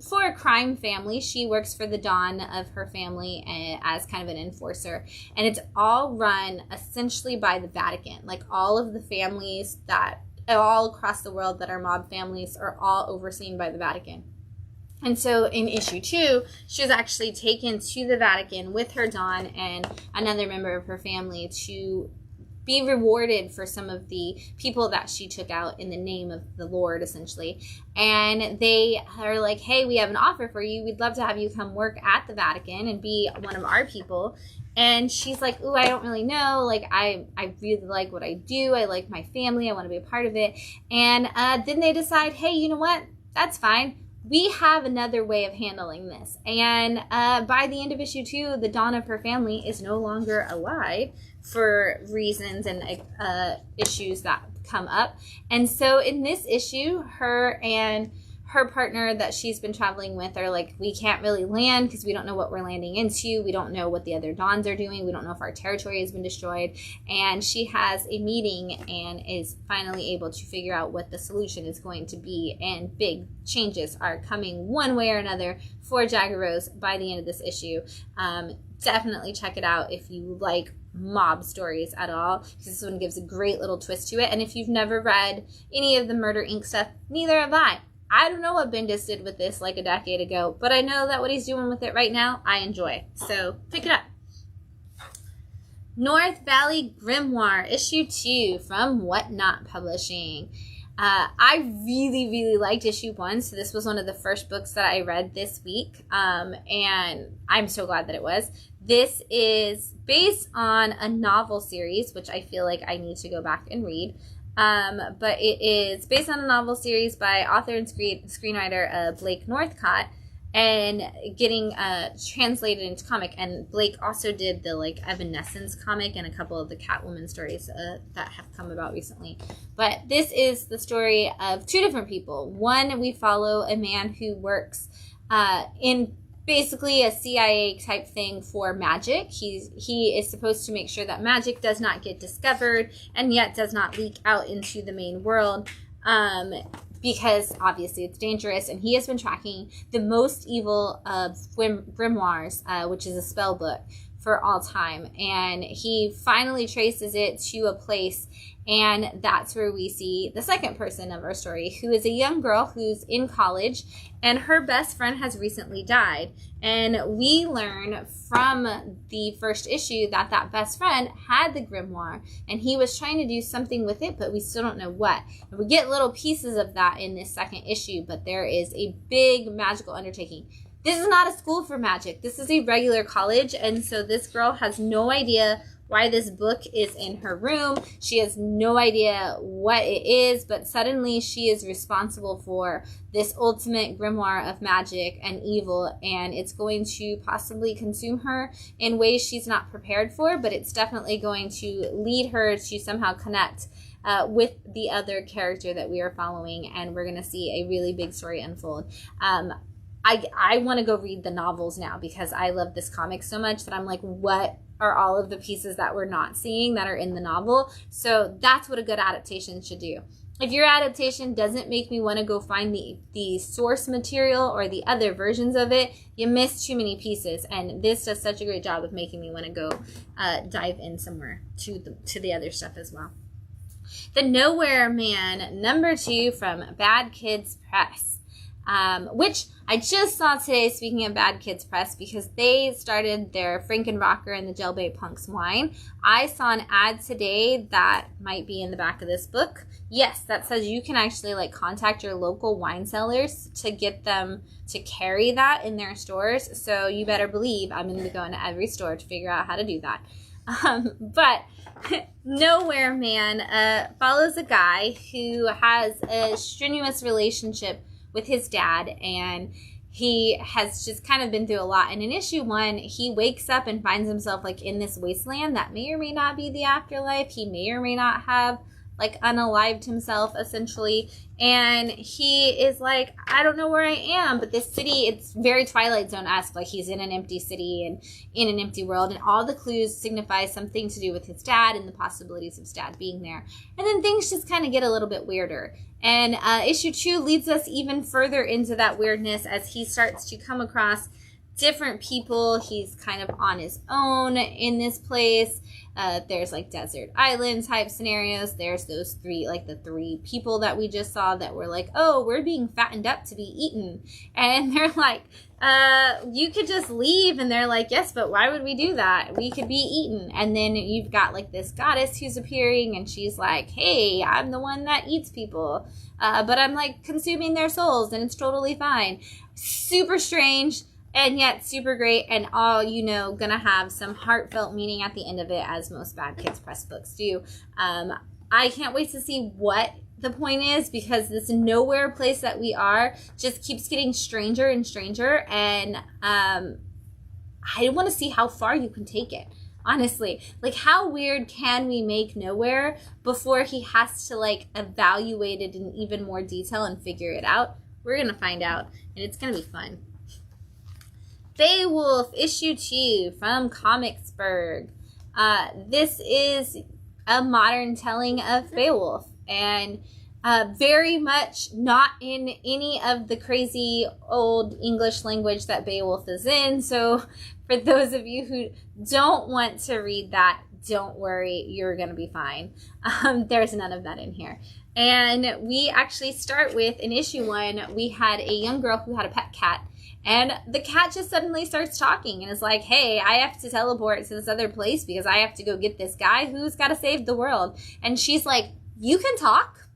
for a crime family. She works for the Dawn of her family as kind of an enforcer. And it's all run essentially by the Vatican. Like, all of the families that all across the world that are mob families are all overseen by the Vatican. And so in issue 2, she was actually taken to the Vatican with her Dawn and another member of her family to be rewarded for some of the people that she took out in the name of the Lord, essentially. And they are like, hey, we have an offer for you. We'd love to have you come work at the Vatican and be one of our people. And she's like, ooh, I don't really know. Like, I really like what I do. I like my family. I want to be a part of it. And then they decide, hey, you know what? That's fine. We have another way of handling this. And by the end of issue 2, the Dawn of her family is no longer alive for reasons and issues that come up. And so in this issue, her and her partner that she's been traveling with are like, we can't really land because we don't know what we're landing into. We don't know what the other Dawns are doing. We don't know if our territory has been destroyed. And she has a meeting and is finally able to figure out what the solution is going to be. And big changes are coming one way or another for Jagger Rose by the end of this issue. Definitely check it out if you like mob stories at all, because this one gives a great little twist to it. And if you've never read any of the Murder Inc. stuff, neither have I. I don't know what Bendis did with this like a decade ago, but I know that what he's doing with it right now, I enjoy. So pick it up. North Valley Grimoire, issue 2 from Whatnot Publishing. I really, really liked issue 1, so this was one of the first books that I read this week, and I'm so glad that it was. This is based on a novel series, which I feel like I need to go back and read. But it is based on a novel series by author and screenwriter Blake Northcott, and getting translated into comic. And Blake also did the like Evanescence comic and a couple of the Catwoman stories that have come about recently. But this is the story of 2 different people. One, we follow a man who works in basically a CIA type thing for magic. He is supposed to make sure that magic does not get discovered and yet does not leak out into the main world, because obviously it's dangerous. And he has been tracking the most evil of grimoires, which is a spell book, for all time. And he finally traces it to a place, and that's where we see the second person of our story, who is a young girl who's in college, and her best friend has recently died. And we learn from the first issue that that best friend had the grimoire, and he was trying to do something with it, but we still don't know what. And we get little pieces of that in this second issue, but there is a big magical undertaking. This is not a school for magic. This is a regular college, and so this girl has no idea why this book is in her room. She has no idea what it is, but suddenly she is responsible for this ultimate grimoire of magic and evil, and it's going to possibly consume her in ways she's not prepared for, but it's definitely going to lead her to somehow connect with the other character that we are following, and we're going to see a really big story unfold. I want to go read the novels now because I love this comic so much that I'm like, what are all of the pieces that we're not seeing that are in the novel? So that's what a good adaptation should do. If your adaptation doesn't make me want to go find the source material or the other versions of it, you miss too many pieces. And this does such a great job of making me want to go dive in somewhere to the other stuff as well. The Nowhere Man, #2 from Bad Kids Press, which I just saw today, speaking of Bad Kids Press, because they started their Frankenrocker and the Jailbait Punks wine. I saw an ad today that might be in the back of this book. Yes, that says you can actually like contact your local wine sellers to get them to carry that in their stores. So you better believe I'm going to be going to every store to figure out how to do that. But Nowhere Man follows a guy who has a strenuous relationship with his dad, and he has just kind of been through a lot. And in issue 1, he wakes up and finds himself like in this wasteland that may or may not be the afterlife. He may or may not have like unalived himself, essentially. And he is like, I don't know where I am, but this city, it's very Twilight Zone-esque. Like he's in an empty city and in an empty world, and all the clues signify something to do with his dad and the possibilities of his dad being there. And then things just kind of get a little bit weirder. And issue 2 leads us even further into that weirdness as he starts to come across different people. He's kind of on his own in this place. There's like desert island type scenarios. There's those 3, like the 3 people that we just saw that were like, oh, we're being fattened up to be eaten. And they're like, you could just leave. And they're like, yes, but why would we do that? We could be eaten. And then you've got like this goddess who's appearing, and she's like, hey, I'm the one that eats people. But I'm like consuming their souls, and it's totally fine. Super strange. And yet super great, and all, you know, gonna have some heartfelt meaning at the end of it, as most Bad Kids Press books do. I can't wait to see what the point is, because this nowhere place that we are just keeps getting stranger and stranger, and I want to see how far you can take it. Honestly, like how weird can we make Nowhere before he has to like evaluate it in even more detail and figure it out? We're gonna find out, and it's gonna be fun. Beowulf, issue 2 from Comicsburg. This is a modern telling of Beowulf, and very much not in any of the crazy old English language that Beowulf is in. So for those of you who don't want to read that, don't worry, you're going to be fine. There's none of that in here. And we actually start with, in issue 1, we had a young girl who had a pet cat. And the cat just suddenly starts talking and is like, hey, I have to teleport to this other place because I have to go get this guy who's got to save the world. And she's like, you can talk?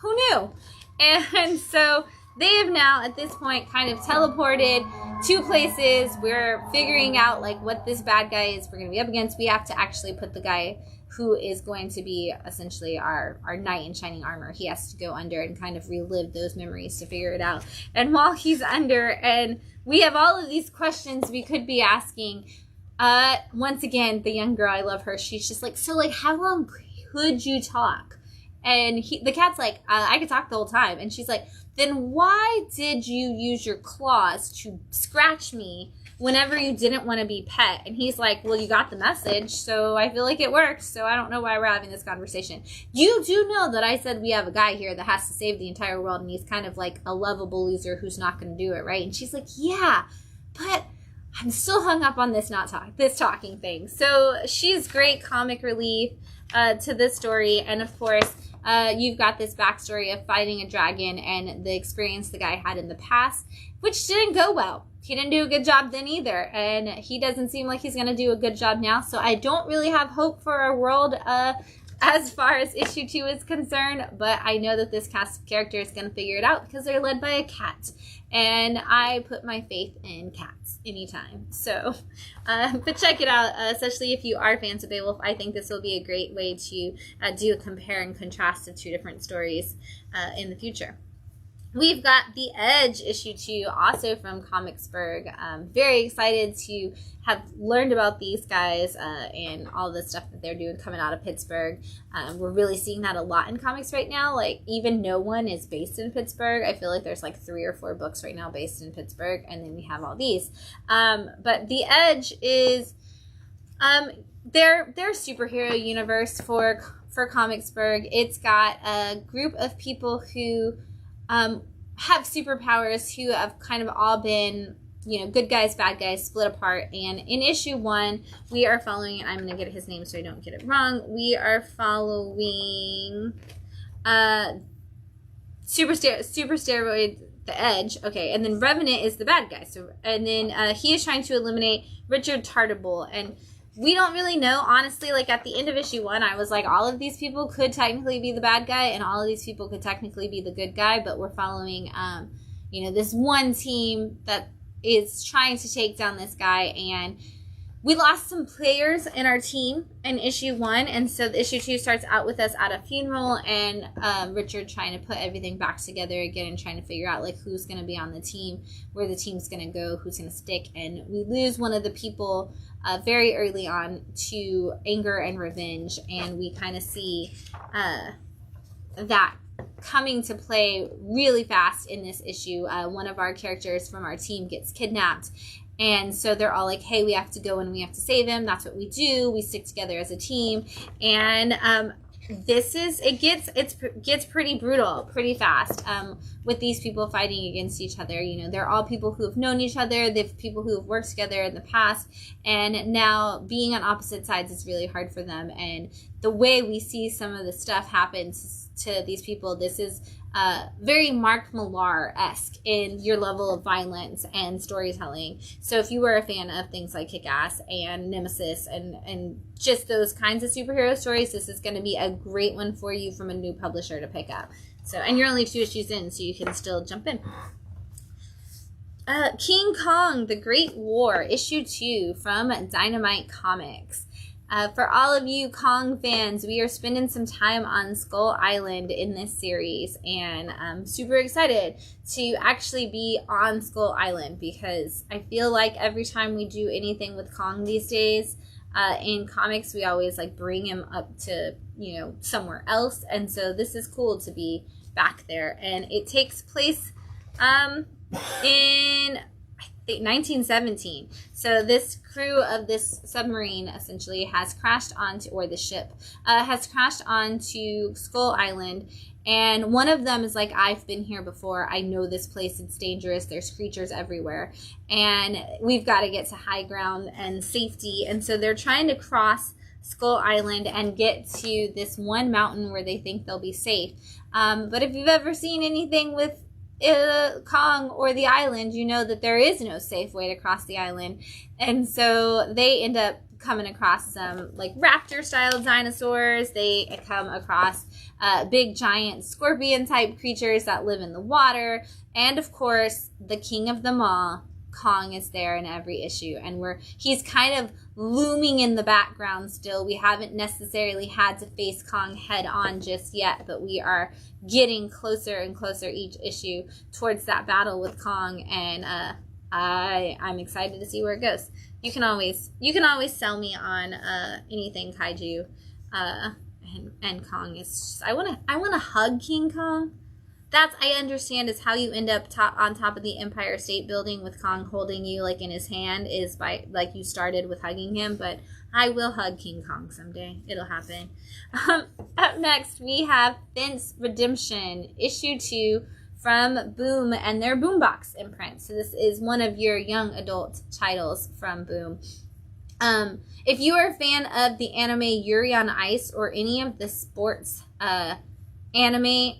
Who knew? And so they have now, at this point, kind of teleported 2 places. We're figuring out, like, what this bad guy is we're going to be up against. We have to actually put the guy who is going to be essentially our knight in shining armor. He has to go under and kind of relive those memories to figure it out. And while he's under, and we have all of these questions we could be asking, once again, the young girl, I love her. She's just like, so like, how long could you talk? And the cat's like, I could talk the whole time. And she's like, then why did you use your claws to scratch me whenever you didn't want to be pet? And he's like, well, you got the message, so I feel like it works, so I don't know why we're having this conversation. You do know that I said we have a guy here that has to save the entire world, and he's kind of like a lovable loser who's not going to do it, right? And she's like, yeah, but I'm still hung up on this talking thing. So she's great comic relief to this story, and of course, you've got this backstory of fighting a dragon and the experience the guy had in the past, which didn't go well. He didn't do a good job then either, and he doesn't seem like he's going to do a good job now, so I don't really have hope for a world as far as issue 2 is concerned, but I know that this cast of characters is going to figure it out because they're led by a cat, and I put my faith in cats anytime. So, but check it out, especially if you are fans of Beowulf. I think this will be a great way to do a compare and contrast of 2 different stories in the future. We've got The Edge, issue 2, also from Comicsburg. Very excited to have learned about these guys and all the stuff that they're doing coming out of Pittsburgh. We're really seeing that a lot in comics right now. Like, even No One is based in Pittsburgh. I feel like there's like 3 or 4 books right now based in Pittsburgh, and then we have all these. But The Edge is their superhero universe for Comicsburg. It's got a group of people who have superpowers who have kind of all been good guys, bad guys split apart. And in issue 1, we are following, I'm going to get his name so I don't get it wrong. We are following Super Steroid, the Edge. Okay, and then Revenant is the bad guy. So, and then he is trying to eliminate Richard Tartable. And we don't really know, honestly. Like, at the end of issue 1, I was like, all of these people could technically be the bad guy, and all of these people could technically be the good guy, but we're following, this one team that is trying to take down this guy, and we lost some players in our team in issue 1, and so the issue 2 starts out with us at a funeral, and Richard trying to put everything back together again and trying to figure out, like, who's going to be on the team, where the team's going to go, who's going to stick, and we lose one of the people very early on to anger and revenge, and we kind of see that coming to play really fast in this issue. One of our characters from our team gets kidnapped, and so they're all like, hey, we have to go and we have to save him. That's what we do. We stick together as a team, and it gets pretty brutal pretty fast with these people fighting against each other. They're all people who have known each other. They're people who have worked together in the past, and now being on opposite sides is really hard for them. And the way we see some of the stuff happen to these people, this is very Mark Millar-esque in your level of violence and storytelling. So if you were a fan of things like Kick-Ass and Nemesis and just those kinds of superhero stories, this is going to be a great one for you from a new publisher to pick up. So, and you're only 2 issues in, so you can still jump in. King Kong, The Great War, issue 2 from Dynamite Comics. For all of you Kong fans, we are spending some time on Skull Island in this series, and I'm super excited to actually be on Skull Island because I feel like every time we do anything with Kong these days, in comics, we always like bring him up to, somewhere else, and so this is cool to be back there. And it takes place in 1917. So this crew of this submarine essentially has crashed onto, or the ship has crashed onto Skull Island, and one of them is like, I've been here before, I know this place, it's dangerous, there's creatures everywhere, and we've got to get to high ground and safety. And so they're trying to cross Skull Island and get to this one mountain where they think they'll be safe. But if you've ever seen anything with Kong or the island, you know that there is no safe way to cross the island. And so they end up coming across some like raptor style dinosaurs. They come across big giant scorpion type creatures that live in the water, and of course the king of them all, Kong, is there in every issue, and he's kind of looming in the background still. We haven't necessarily had to face Kong head on just yet, but we are getting closer and closer each issue towards that battle with Kong, and I'm excited to see where it goes. You can always sell me on anything kaiju, and Kong is just, I want to hug King Kong. That's, I understand, is how you end up on top of the Empire State Building with Kong holding you like in his hand, is by like you started with hugging him. But I will hug King Kong someday. It'll happen. Up next, we have Fence Redemption, issue 2 from Boom and their Boombox imprint. So this is one of your young adult titles from Boom. If you are a fan of the anime Yuri on Ice or any of the sports anime,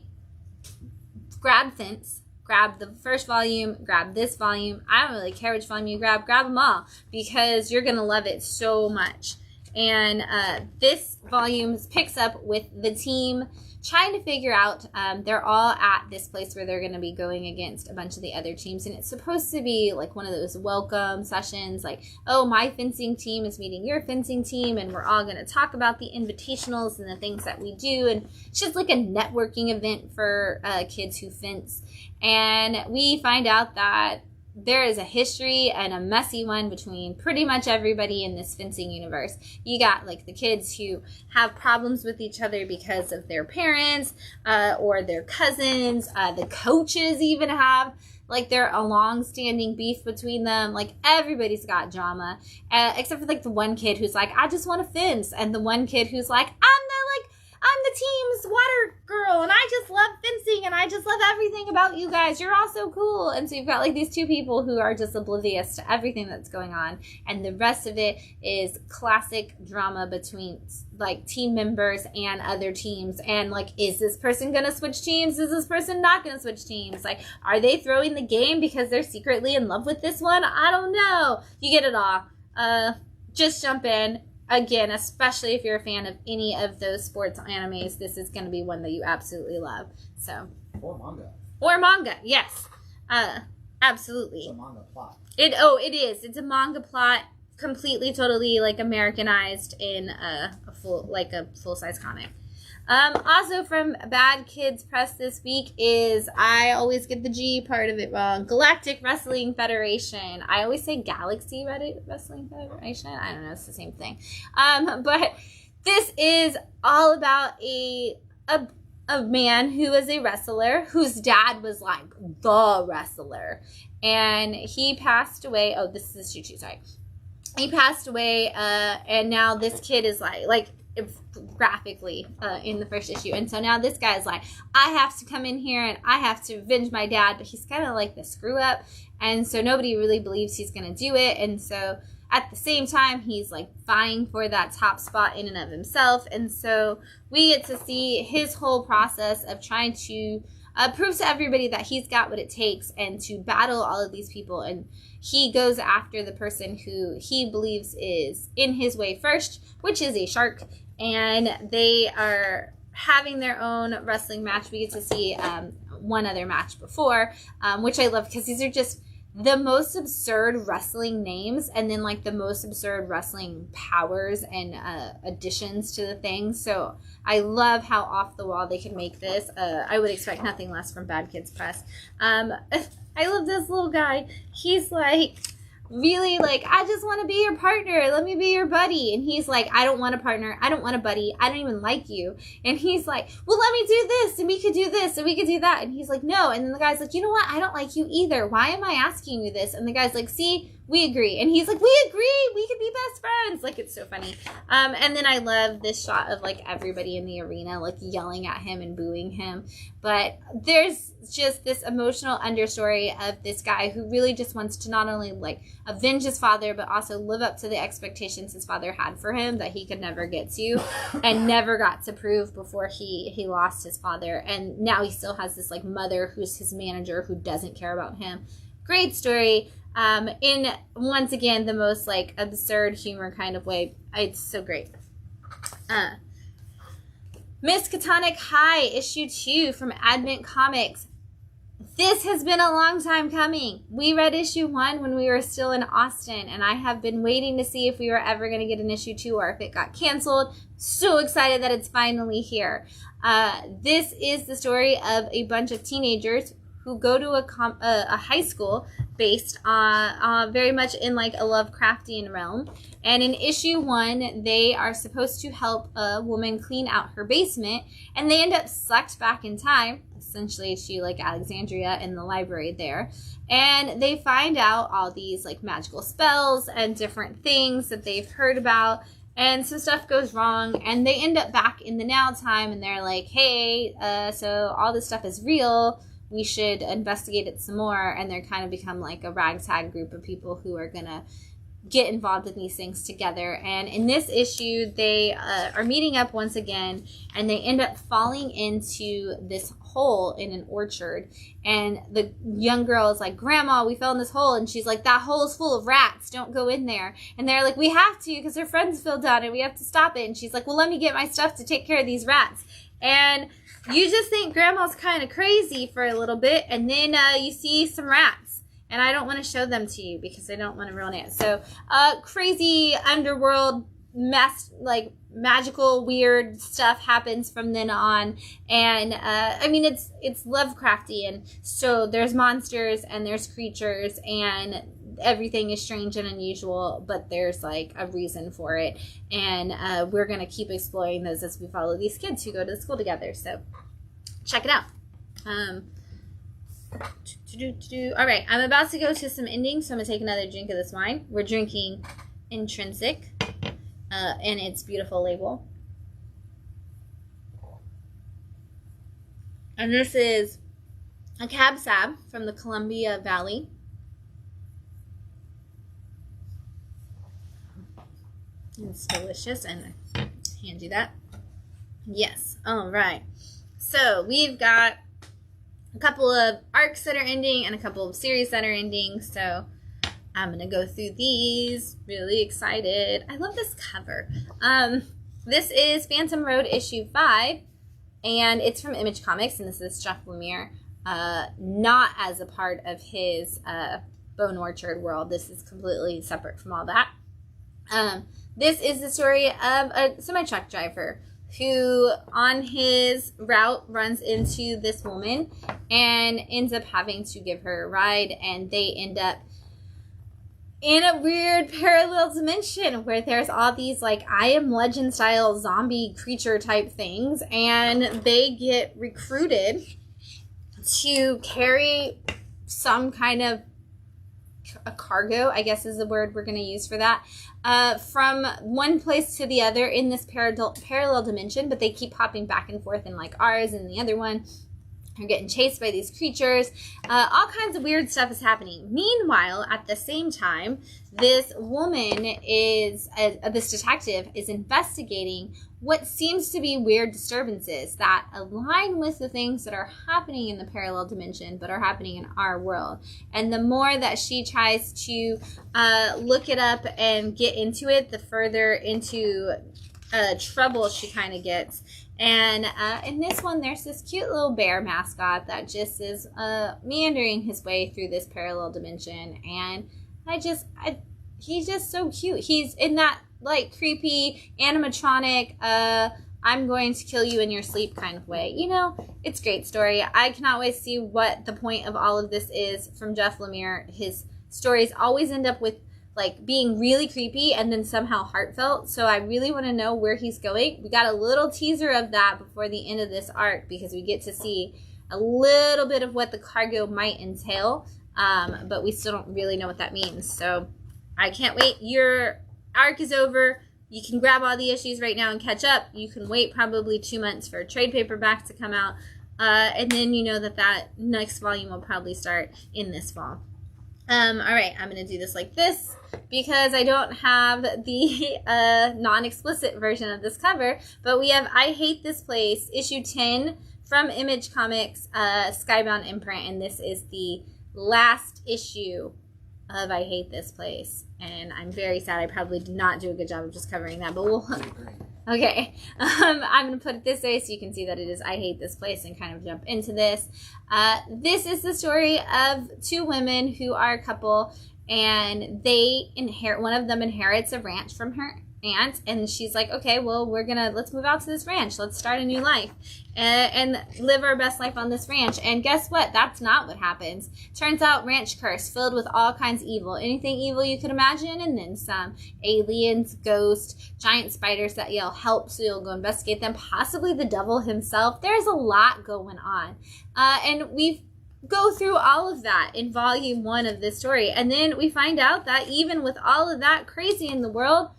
grab Fence, grab the first volume, grab this volume. I don't really care which volume you grab them all, because you're going to love it so much. And this volume picks up with the team trying to figure out, they're all at this place where they're going to be going against a bunch of the other teams, and it's supposed to be like one of those welcome sessions, like, oh, my fencing team is meeting your fencing team, and we're all going to talk about the invitationals and the things that we do, and it's just like a networking event for kids who fence. And we find out that there is a history, and a messy one, between pretty much everybody in this fencing universe. You got like the kids who have problems with each other because of their parents or their cousins. The coaches even have like a long-standing beef between them. Like, everybody's got drama, except for like the one kid who's like, I just want to fence, and the one kid who's like, I'm the team's water girl, and I just love fencing, and I just love everything about you guys. You're all so cool. And so you've got like these two people who are just oblivious to everything that's going on, and the rest of it is classic drama between like team members and other teams, and like, is this person gonna switch teams? Is this person not gonna switch teams? Like, are they throwing the game because they're secretly in love with this one? I don't know. You get it all. Just jump in. Again, especially if you're a fan of any of those sports animes, this is going to be one that you absolutely love. So, or manga, yes, absolutely. It's a manga plot. It is. It's a manga plot, completely, totally like Americanized in a full size comic. Also from Bad Kids Press this week is, I always get the G part of it wrong, Galactic Wrestling Federation. I always say Galaxy Wrestling Federation. I don't know, it's the same thing. But this is all about a man who is a wrestler whose dad was like the wrestler, and he passed away. Oh, this is Choo Choo, sorry. He passed away, and now this kid is like graphically in the first issue, and so now this guy's like, I have to come in here and I have to avenge my dad, but he's kind of like the screw up, and so nobody really believes he's gonna do it, and so at the same time he's like vying for that top spot in and of himself, and so we get to see his whole process of trying to prove to everybody that he's got what it takes and to battle all of these people, and he goes after the person who he believes is in his way first, which is a shark, and they are having their own wrestling match. We get to see one other match before, which I love because these are just the most absurd wrestling names, and then like the most absurd wrestling powers and additions to the thing. So I love how off the wall they can make this. I would expect nothing less from Bad Kids Press. I love this little guy. He's like, really like, I just want to be your partner. Let me be your buddy. And he's like, I don't want a partner. I don't want a buddy. I don't even like you. And he's like, well, let me do this. And we could do this. And we could do that. And he's like, no. And then the guy's like, you know what? I don't like you either. Why am I asking you this? And the guy's like, see, we agree. And he's like, we agree. We could be best friends. Like, it's so funny. And then I love this shot of like everybody in the arena, like yelling at him and booing him. But there's just this emotional understory of this guy who really just wants to not only like avenge his father, but also live up to the expectations his father had for him that he could never get to and never got to prove before he lost his father. And now he still has this like mother who's his manager who doesn't care about him. Great story. In once again the most like absurd humor kind of way. It's so great. Miskatonic High issue 2 from Advent Comics. This has been a long time coming. We read issue 1 when we were still in Austin, and I have been waiting to see if we were ever going to get an issue 2 or if it got canceled. So excited that it's finally here. This is the story of a bunch of teenagers who go to a high school based on very much in like a Lovecraftian realm. And in issue 1, they are supposed to help a woman clean out her basement, and they end up sucked back in time, essentially to like Alexandria in the library there. And they find out all these like magical spells and different things that they've heard about. And some stuff goes wrong, and they end up back in the now time, and they're like, hey, so all this stuff is real. We should investigate it some more. And they're kind of become like a ragtag group of people who are going to get involved in these things together. And in this issue, they are meeting up once again, and they end up falling into this hole in an orchard. And the young girl is like, Grandma, we fell in this hole. And she's like, that hole is full of rats. Don't go in there. And they're like, we have to because her friends fell down and we have to stop it. And she's like, well, let me get my stuff to take care of these rats. And you just think Grandma's kind of crazy for a little bit, and then you see some rats. And I don't want to show them to you because I don't want to ruin it. So, crazy underworld mess, like magical, weird stuff happens from then on. And, I mean, it's Lovecraftian. So there's monsters and there's creatures and everything is strange and unusual, but there's like a reason for it, and we're gonna keep exploring those as we follow these kids who go to school together. So check it out. All right, I'm about to go to some endings, so I'm gonna take another drink of this wine. We're drinking Intrinsic and its beautiful label. And this is a cab sab from the Columbia Valley. It's delicious, and I hand you that. Yes. All right. So we've got a couple of arcs that are ending and a couple of series that are ending. So I'm going to go through these. Really excited. I love this cover. This is Phantom Road issue 5, and it's from Image Comics, and this is Jeff Lemire, not as a part of his Bone Orchard world. This is completely separate from all that. This is the story of a semi-truck driver who on his route runs into this woman and ends up having to give her a ride, and they end up in a weird parallel dimension where there's all these like I Am Legend style zombie creature type things, and they get recruited to carry some kind of a cargo, I guess is the word we're going to use for that, from one place to the other in this parallel dimension, but they keep hopping back and forth in like ours and the other one. They're getting chased by these creatures. All kinds of weird stuff is happening. Meanwhile, at the same time, this woman is, this detective is investigating what seems to be weird disturbances that align with the things that are happening in the parallel dimension but are happening in our world. And the more that she tries to look it up and get into it, the further into trouble she kind of gets. And in this one, there's this cute little bear mascot that just is meandering his way through this parallel dimension. And he's just so cute. He's in that like creepy animatronic, I'm going to kill you in your sleep kind of way. You know, it's a great story. I cannot wait to see what the point of all of this is from Jeff Lemire. His stories always end up with like being really creepy and then somehow heartfelt. So I really want to know where he's going. We got a little teaser of that before the end of this arc because we get to see a little bit of what the cargo might entail. But we still don't really know what that means. So I can't wait. Your arc is over. You can grab all the issues right now and catch up. You can wait probably 2 months for a trade paperback to come out. And then you know that next volume will probably start in this fall. All right, I'm going to do this like this because I don't have the non-explicit version of this cover, but we have I Hate This Place, issue 10 from Image Comics, Skybound imprint, and this is the last issue of I Hate This Place, and I'm very sad. I probably did not do a good job of just covering that, but we'll... Okay, I'm going to put it this way so you can see that it is I Hate This Place and kind of jump into this. This is the story of two women who are a couple, and they one of them inherits a ranch from her aunt, and she's like, okay, well, let's move out to this ranch. Let's start a new life and live our best life on this ranch. And guess what? That's not what happens. Turns out ranch curse filled with all kinds of evil. Anything evil you could imagine, and then some. Aliens, ghosts, giant spiders that yell help, so you'll go investigate them. Possibly the devil himself. There's a lot going on. And we go through all of that in volume 1 of this story. And then we find out that even with all of that crazy in the world,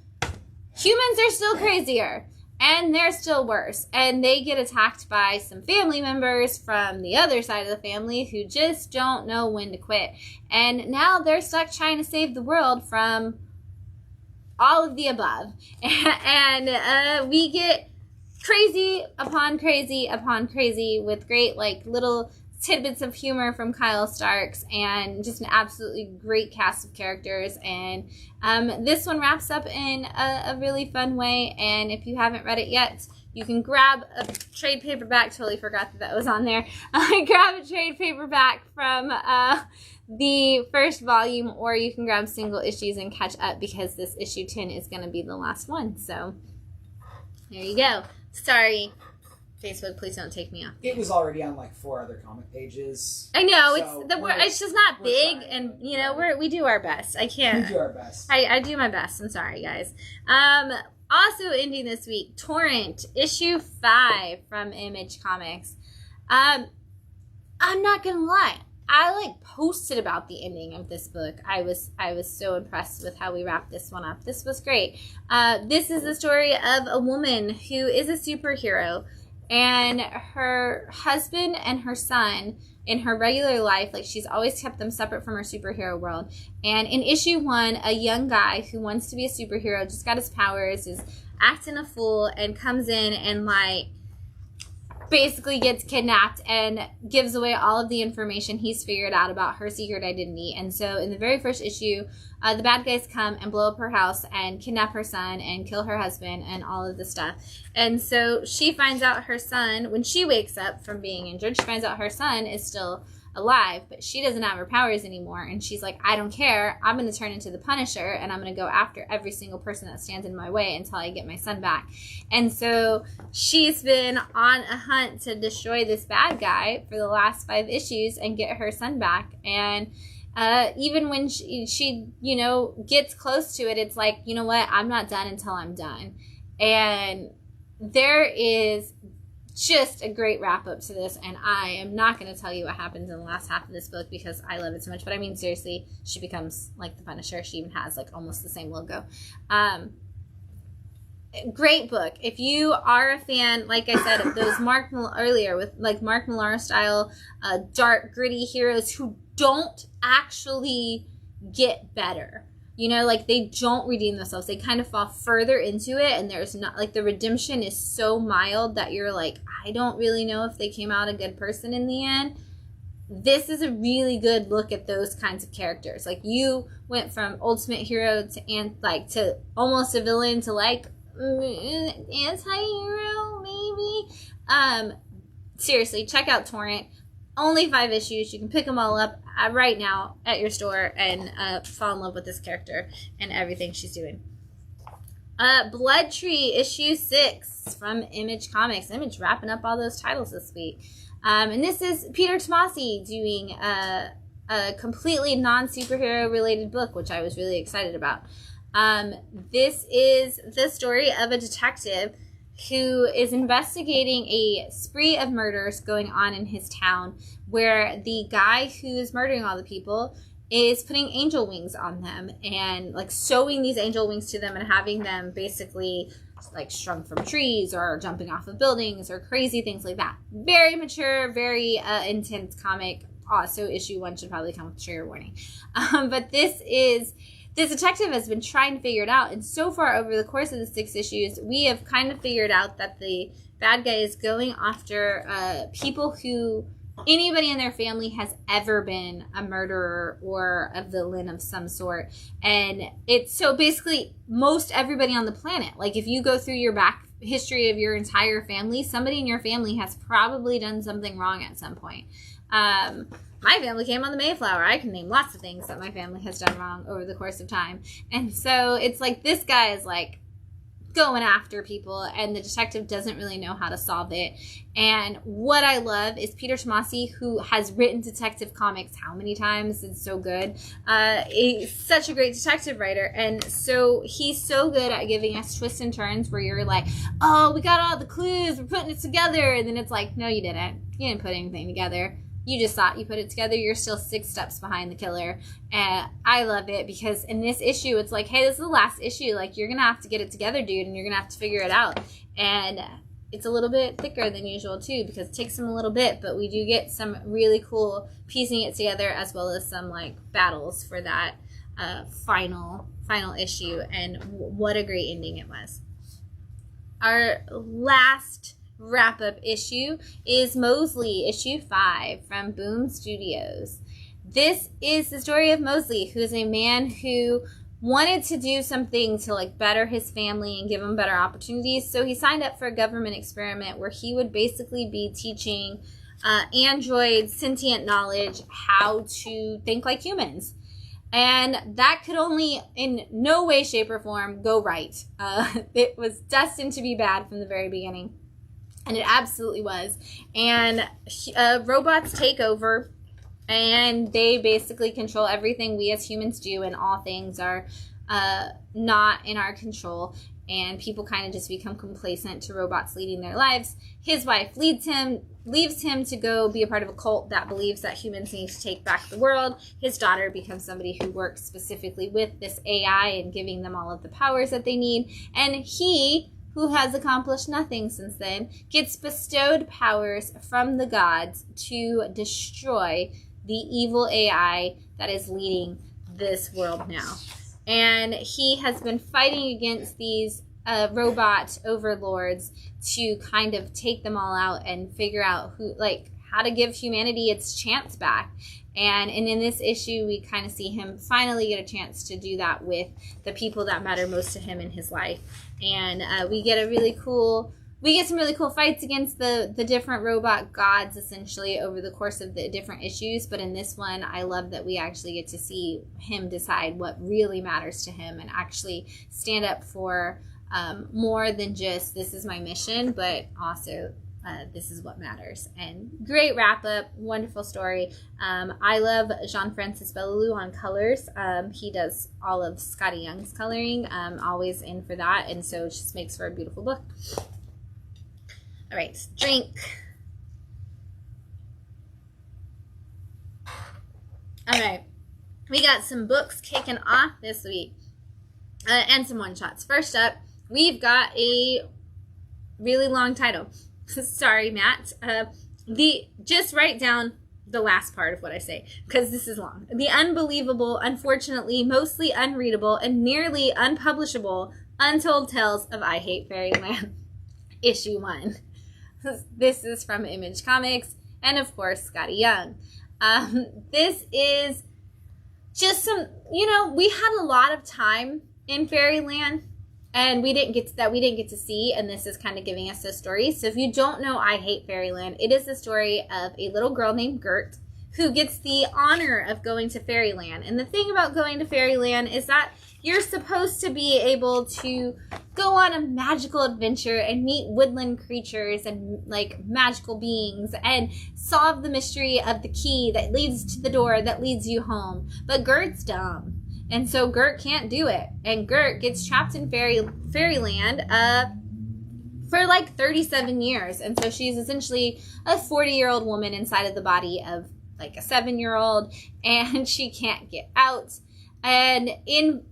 humans are still crazier, and they're still worse, and they get attacked by some family members from the other side of the family who just don't know when to quit, and now they're stuck trying to save the world from all of the above, and we get crazy upon crazy upon crazy with great like little tidbits of humor from Kyle Starks and just an absolutely great cast of characters. And this one wraps up in a really fun way. And if you haven't read it yet, you can grab a trade paperback. Totally forgot that was on there. Grab a trade paperback from the first volume, or you can grab single issues and catch up because this issue 10 is going to be the last one. So there you go. Sorry, Facebook, please don't take me off. It was already on like 4 other comic pages. I know, so it's just not big, trying, and you know we do our best. I can't. We do our best. I do my best. I'm sorry, guys. Also ending this week, Torrent issue 5 from Image Comics. I'm not gonna lie, I like posted about the ending of this book. I was so impressed with how we wrapped this one up. This was great. This is the story of a woman who is a superhero. And her husband and her son, in her regular life, like, she's always kept them separate from her superhero world. And in issue 1, a young guy who wants to be a superhero, just got his powers, is acting a fool, and comes in and, like, basically gets kidnapped and gives away all of the information he's figured out about her secret identity. And so in the very first issue, the bad guys come and blow up her house and kidnap her son and kill her husband and all of the stuff. And so she finds out her son, when she wakes up from being injured, she finds out her son is still alive, but she doesn't have her powers anymore. And she's like, I don't care. I'm going to turn into the Punisher, and I'm going to go after every single person that stands in my way until I get my son back. And so she's been on a hunt to destroy this bad guy for the last 5 issues and get her son back. And even when she you know, gets close to it, it's like, you know what, I'm not done until I'm done. And there is just a great wrap up to this, and I am not going to tell you what happens in the last half of this book because I love it so much. But I mean, seriously, she becomes like the Punisher. She even has like almost the same logo. Great book. If you are a fan, like I said, of those Mark Millar style, dark, gritty heroes who don't actually get better. You know, like, they don't redeem themselves. They kind of fall further into it, and there's not, like, the redemption is so mild that you're like, I don't really know if they came out a good person in the end. This is a really good look at those kinds of characters. Like, you went from ultimate hero to almost a villain to, like, anti-hero, maybe. Seriously, check out Torrent. Only 5 issues. You can pick them all up right now at your store and fall in love with this character and everything she's doing. Blood Tree, issue 6 from Image Comics. Image wrapping up all those titles this week. And this is Peter Tomasi doing a completely non-superhero related book, which I was really excited about. This is the story of a detective who is investigating a spree of murders going on in his town, where the guy who's murdering all the people is putting angel wings on them and, like, sewing these angel wings to them and having them basically, like, strung from trees or jumping off of buildings or crazy things like that. Very mature, very intense comic. Also, issue 1 should probably come with a trigger warning. But this detective has been trying to figure it out, and so far over the course of the 6 issues, we have kind of figured out that the bad guy is going after people who anybody in their family has ever been a murderer or a villain of some sort. And it's so basically most everybody on the planet. Like, if you go through your back history of your entire family, somebody in your family has probably done something wrong at some point. My family came on the Mayflower. I can name lots of things that my family has done wrong over the course of time. And so it's like this guy is, like, going after people, and the detective doesn't really know how to solve it. And what I love is Peter Tomasi, who has written detective comics how many times? It's so good. He's such a great detective writer, and so he's so good at giving us twists and turns where you're like, oh, we got all the clues, we're putting it together, and then it's like, no, you didn't. You didn't put anything together. You just thought you put it together. You're still 6 steps behind the killer. And I love it because in this issue, it's like, hey, this is the last issue. Like, you're going to have to get it together, dude, and you're going to have to figure it out. And it's a little bit thicker than usual, too, because it takes him a little bit. But we do get some really cool piecing it together, as well as some, like, battles for that final issue. And what a great ending it was. Our last wrap-up issue is Mosley, issue 5 from Boom Studios. This is the story of Mosley, who is a man who wanted to do something to, like, better his family and give him better opportunities. So he signed up for a government experiment where he would basically be teaching androids sentient knowledge how to think like humans. And that could only, in no way, shape, or form, go right. It was destined to be bad from the very beginning. And it absolutely was. And robots take over, and they basically control everything we as humans do, and all things are not in our control. And people kind of just become complacent to robots leading their lives. His wife leaves him to go be a part of a cult that believes that humans need to take back the world. His daughter becomes somebody who works specifically with this AI and giving them all of the powers that they need. And he who has accomplished nothing since then, gets bestowed powers from the gods to destroy the evil AI that is leading this world now. And he has been fighting against these robot overlords to kind of take them all out and figure out who, like, how to give humanity its chance back. And in this issue, we kind of see him finally get a chance to do that with the people that matter most to him in his life. And we get some really cool fights against the different robot gods, essentially, over the course of the different issues. But in this one, I love that we actually get to see him decide what really matters to him and actually stand up for more than just, this is my mission, but also this is what matters. And great wrap up, wonderful story. I love Jean-Francis Bellelou on colors. He does all of Scotty Young's coloring, always in for that, and so it just makes for a beautiful book. All right, drink. All right, we got some books kicking off this week, and some one-shots. First up, we've got a really long title. Sorry, Matt. Just write down the last part of what I say, because this is long. The unbelievable, unfortunately, mostly unreadable, and nearly unpublishable Untold Tales of I Hate Fairyland, Issue 1. This is from Image Comics, and of course, Scotty Young. This is just some, we had a lot of time in Fairyland, and we didn't get to see, and this is kind of giving us a story. So if you don't know I Hate Fairyland, it is the story of a little girl named Gert who gets the honor of going to Fairyland. And the thing about going to Fairyland is that you're supposed to be able to go on a magical adventure and meet woodland creatures and like magical beings and solve the mystery of the key that leads to the door that leads you home. But Gert's dumb. And so Gert can't do it. And Gert gets trapped in Fairyland for like 37 years. And so she's essentially a 40-year-old woman inside of the body of like a 7-year-old. And she can't get out. And in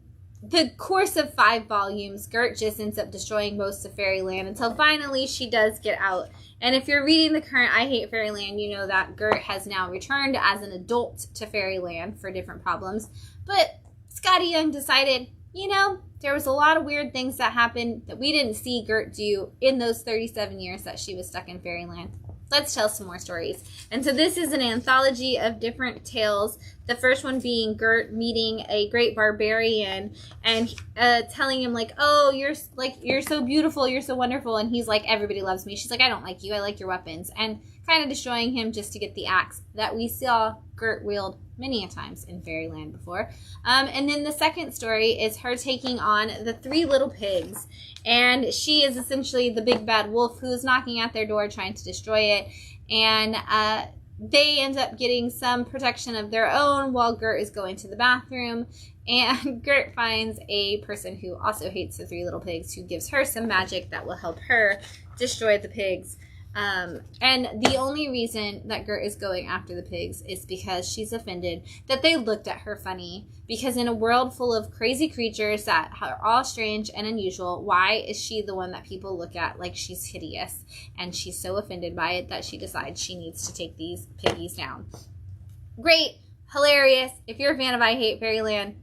the course of 5 volumes, Gert just ends up destroying most of Fairyland until finally she does get out. And if you're reading the current I Hate Fairyland, you know that Gert has now returned as an adult to Fairyland for different problems. But Scotty Young decided, there was a lot of weird things that happened that we didn't see Gert do in those 37 years that she was stuck in Fairyland. Let's tell some more stories. And so this is an anthology of different tales. The first one being Gert meeting a great barbarian and telling him like, oh, you're so beautiful, you're so wonderful. And he's like, everybody loves me. She's like, I don't like you, I like your weapons. And kind of destroying him just to get the axe that we saw Gert wield many a times in Fairyland before. And then the second story is her taking on the 3 little pigs. And she is essentially the big bad wolf who's knocking at their door trying to destroy it. And they end up getting some protection of their own while Gert is going to the bathroom. And Gert finds a person who also hates the 3 little pigs who gives her some magic that will help her destroy the pigs. And the only reason that Gert is going after the pigs is because she's offended that they looked at her funny. Because in a world full of crazy creatures that are all strange and unusual, why is she the one that people look at like she's hideous? And she's so offended by it that she decides she needs to take these piggies down. Great, hilarious. If you're a fan of I Hate Fairyland,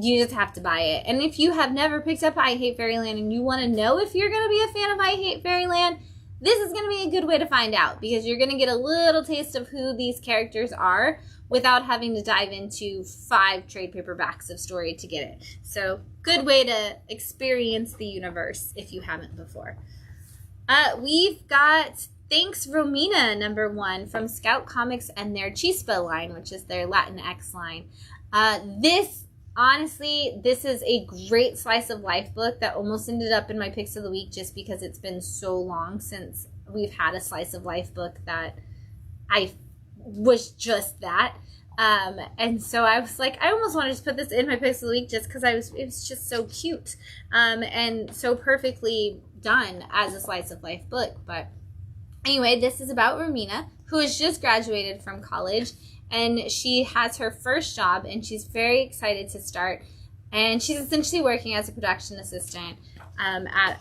you just have to buy it. And if you have never picked up I Hate Fairyland and you want to know if you're going to be a fan of I Hate Fairyland, this is going to be a good way to find out, because you're going to get a little taste of who these characters are without having to dive into 5 trade paperbacks of story to get it. So, good way to experience the universe if you haven't before. We've got Thanks Romina #1 from Scout Comics and their Chispa line, which is their Latinx line. Honestly, this is a great slice of life book that almost ended up in my picks of the week just because it's been so long since we've had a slice of life book that I was just that. And so I was like, I almost wanted to put this in my picks of the week just because it was just so cute and so perfectly done as a slice of life book. But anyway, this is about Romina, who has just graduated from college. And she has her first job, and she's very excited to start. And she's essentially working as a production assistant. at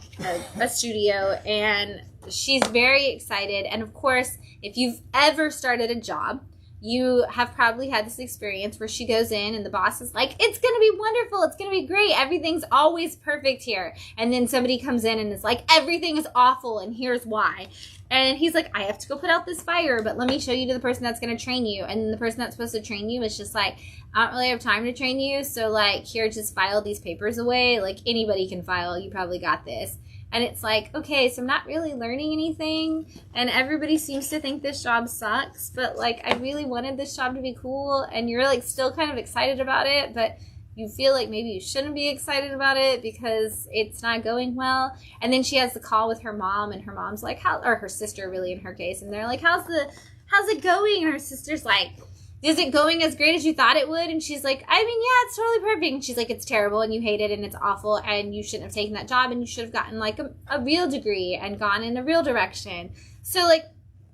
a studio, and she's very excited. And of course, if you've ever started a job, you have probably had this experience where she goes in and the boss is like, it's going to be wonderful. It's going to be great. Everything's always perfect here. And then somebody comes in and is like, everything is awful and here's why. And he's like, I have to go put out this fire, but let me show you to the person that's going to train you. And the person that's supposed to train you is just like, I don't really have time to train you. So like, here, just file these papers away. Like anybody can file. You probably got this. And it's like, okay, so I'm not really learning anything. And everybody seems to think this job sucks. But, like, I really wanted this job to be cool. And you're, like, still kind of excited about it. But you feel like maybe you shouldn't be excited about it because it's not going well. And then she has the call with her mom. And her mom's like, or her sister, really, in her case. And they're like, how's it going? And her sister's like, is it going as great as you thought it would? And she's like, I mean, yeah, it's totally perfect. And she's like, it's terrible and you hate it and it's awful and you shouldn't have taken that job and you should have gotten like a real degree and gone in a real direction. So like,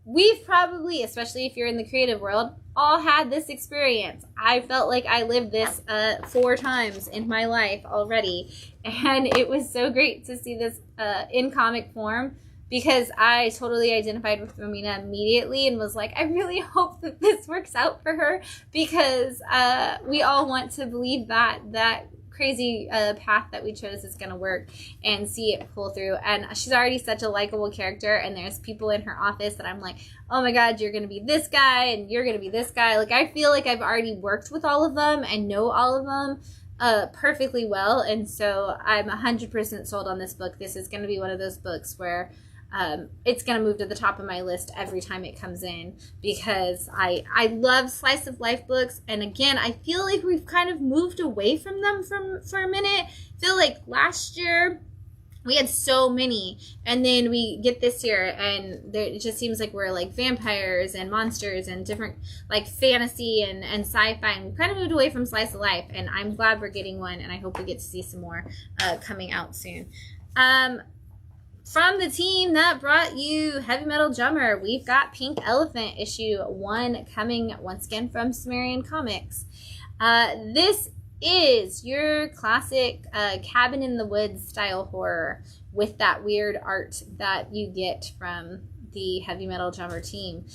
we've probably, especially if you're in the creative world, all had this experience. I felt like I lived this 4 times in my life already. And it was so great to see this in comic form, because I totally identified with Romina immediately and was like, I really hope that this works out for her, because we all want to believe that crazy path that we chose is going to work and see it pull through. And she's already such a likable character, and there's people in her office that I'm like, oh my God, you're going to be this guy and you're going to be this guy. Like, I feel like I've already worked with all of them and know all of them perfectly well. And so I'm 100% sold on this book. This is going to be one of those books where it's going to move to the top of my list every time it comes in, because I love slice of life books. And again, I feel like we've kind of moved away from them for a minute. I feel like last year we had so many, and then we get this year and it just seems like we're like vampires and monsters and different like fantasy and sci-fi, and we kind of moved away from slice of life. And I'm glad we're getting one, and I hope we get to see some more coming out soon. From the team that brought you Heavy Metal Drummer, we've got Pink Elephant issue 1 coming once again from Sumerian Comics. This is your classic cabin in the woods style horror with that weird art that you get from the Heavy Metal Drummer team.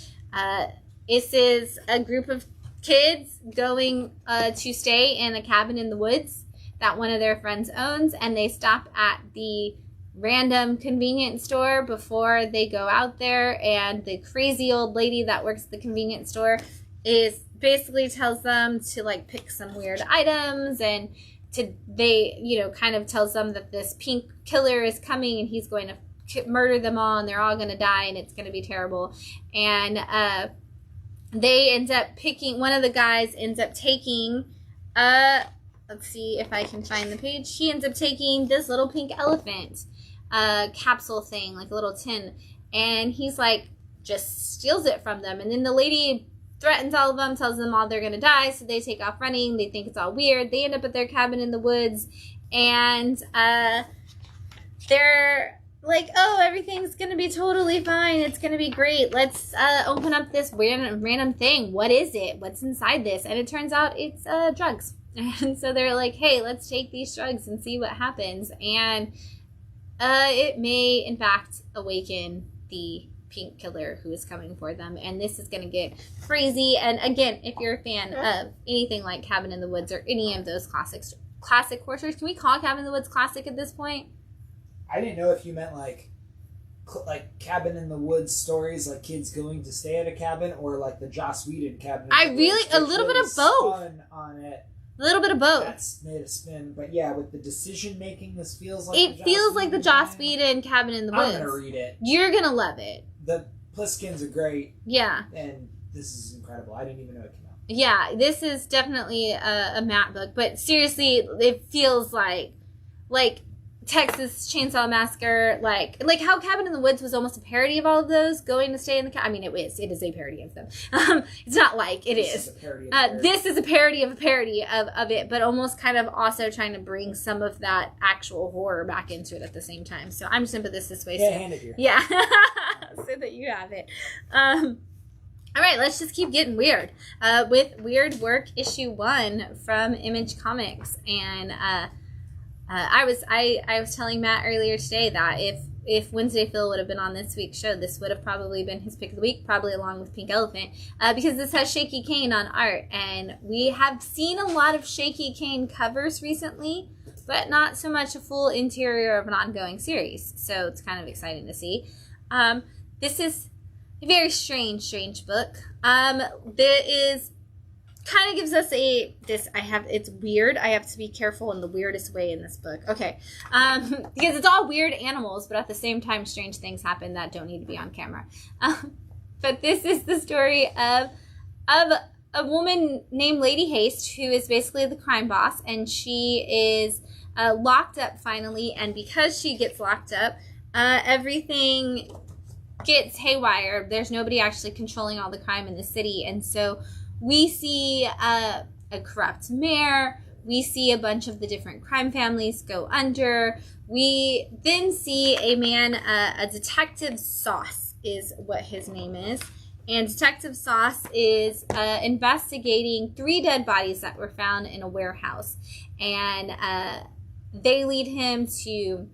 This is a group of kids going to stay in a cabin in the woods that one of their friends owns, and they stop at the random convenience store before they go out there, and the crazy old lady that works at the convenience store basically tells them to like pick some weird items, and kind of tells them that this pink killer is coming and he's going to murder them all and they're all going to die and it's going to be terrible. And they end up picking, one of the guys ends up taking let's see if I can find the page. He ends up taking this little pink elephant capsule thing, like a little tin, and he's like just steals it from them. And then the lady threatens all of them, tells them all they're gonna die, so they take off running. They think it's all weird. They end up at their cabin in the woods, and they're like, oh, everything's gonna be totally fine, it's gonna be great, let's open up this random thing. What is it? What's inside this? And it turns out it's drugs. And so they're like, hey, let's take these drugs and see what happens. And it may, in fact, awaken the pink killer who is coming for them. And this is going to get crazy. And again, if you're a fan of anything like Cabin in the Woods or any of those classic horror stories, can we call Cabin in the Woods classic at this point? I didn't know if you meant like Cabin in the Woods stories, like kids going to stay at a cabin, or like the Joss Whedon Cabin in the Woods. A little bit of both. Spun on it. A little bit of both. That's made a spin, but yeah, with the decision making, this feels like it feels like the Joss Whedon Cabin in the Woods. I'm gonna read it. You're gonna love it. The Pliskins are great. Yeah. And this is incredible. I didn't even know it came out. Yeah, this is definitely a Matt book, but seriously, it feels like Texas Chainsaw Massacre, like how Cabin in the Woods was almost a parody of all of those, going to stay in the cabin. I mean, it is a parody of them. It's not like it is. This is a parody of a parody of it, but almost kind of also trying to bring some of that actual horror back into it at the same time. So I'm just going to put this way. Yeah, hand it here. Yeah, so that you have it. All right, let's just keep getting weird with Weird Work issue 1 from Image Comics. And I was telling Matt earlier today that if Wednesday Phil would have been on this week's show, this would have probably been his pick of the week, probably along with Pink Elephant, because this has Shaky Kane on art, and we have seen a lot of Shaky Kane covers recently, but not so much a full interior of an ongoing series, so it's kind of exciting to see. This is a very strange book. There is kind of gives us it's weird. I have to be careful in the weirdest way in this book. Okay. Because it's all weird animals, but at the same time, strange things happen that don't need to be on camera. But this is the story of a woman named Lady Haste, who is basically the crime boss, and she is locked up finally, and because she gets locked up, everything gets haywire. There's nobody actually controlling all the crime in the city, and so we see a corrupt mayor. We see a bunch of the different crime families go under. We then see a man, a Detective Sauce is what his name is. And Detective Sauce is investigating 3 dead bodies that were found in a warehouse. And they lead him to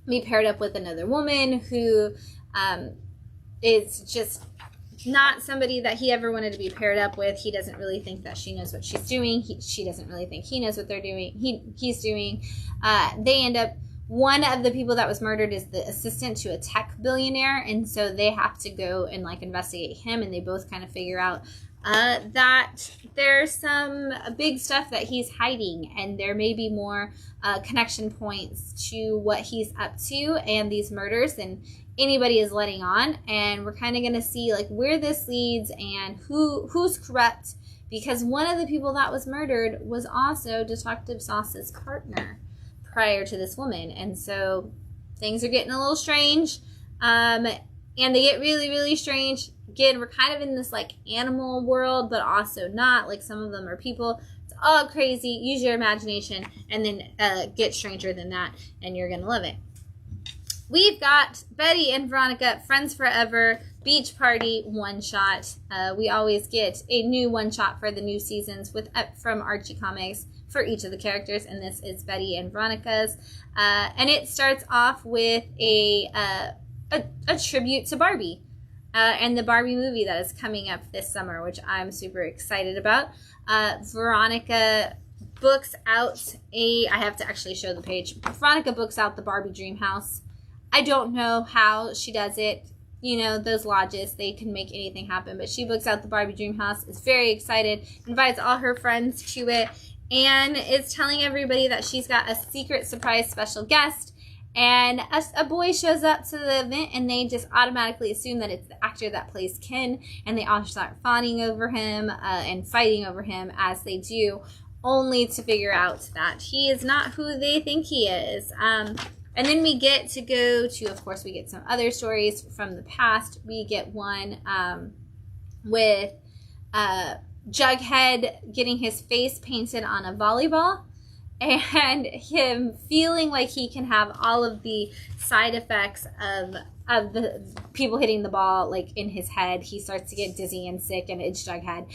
be paired up with another woman who is just not somebody that he ever wanted to be paired up with. He doesn't really think that she knows what she's doing. She doesn't really think he knows what they're doing. He's doing. They end up, one of the people that was murdered is the assistant to a tech billionaire, and so they have to go and like investigate him, and they both kind of figure out that there's some big stuff that he's hiding, and there may be more connection points to what he's up to and these murders than anybody is letting on. And we're kind of going to see like where this leads and who's corrupt, because one of the people that was murdered was also Detective Sauce's partner prior to this woman, and so things are getting a little strange, and they get really, really strange. Again, we're kind of in this like animal world, but also not. Like some of them are people. It's all crazy. Use your imagination, and then get stranger than that, and you're gonna love it. We've got Betty and Veronica, Friends Forever, Beach Party one-shot. We always get a new one-shot for the new seasons from Archie Comics for each of the characters, and this is Betty and Veronica's. And it starts off with a tribute to Barbie and the Barbie movie that is coming up this summer, which I'm super excited about. Veronica books out I have to actually show the page. Veronica books out the Barbie Dream House. I don't know how she does it. You know, those lodges, they can make anything happen. But she books out the Barbie Dream House, is very excited, invites all her friends to it, and is telling everybody that she's got a secret surprise special guest. And a boy shows up to the event, and they just automatically assume that it's the actor that plays Ken, and they all start fawning over him and fighting over him as they do, only to figure out that he is not who they think he is. And then we get to go to, of course, we get some other stories from the past. We get one with Jughead getting his face painted on a volleyball, and him feeling like he can have all of the side effects of the people hitting the ball like in his head. He starts to get dizzy and sick, and it's Jughead.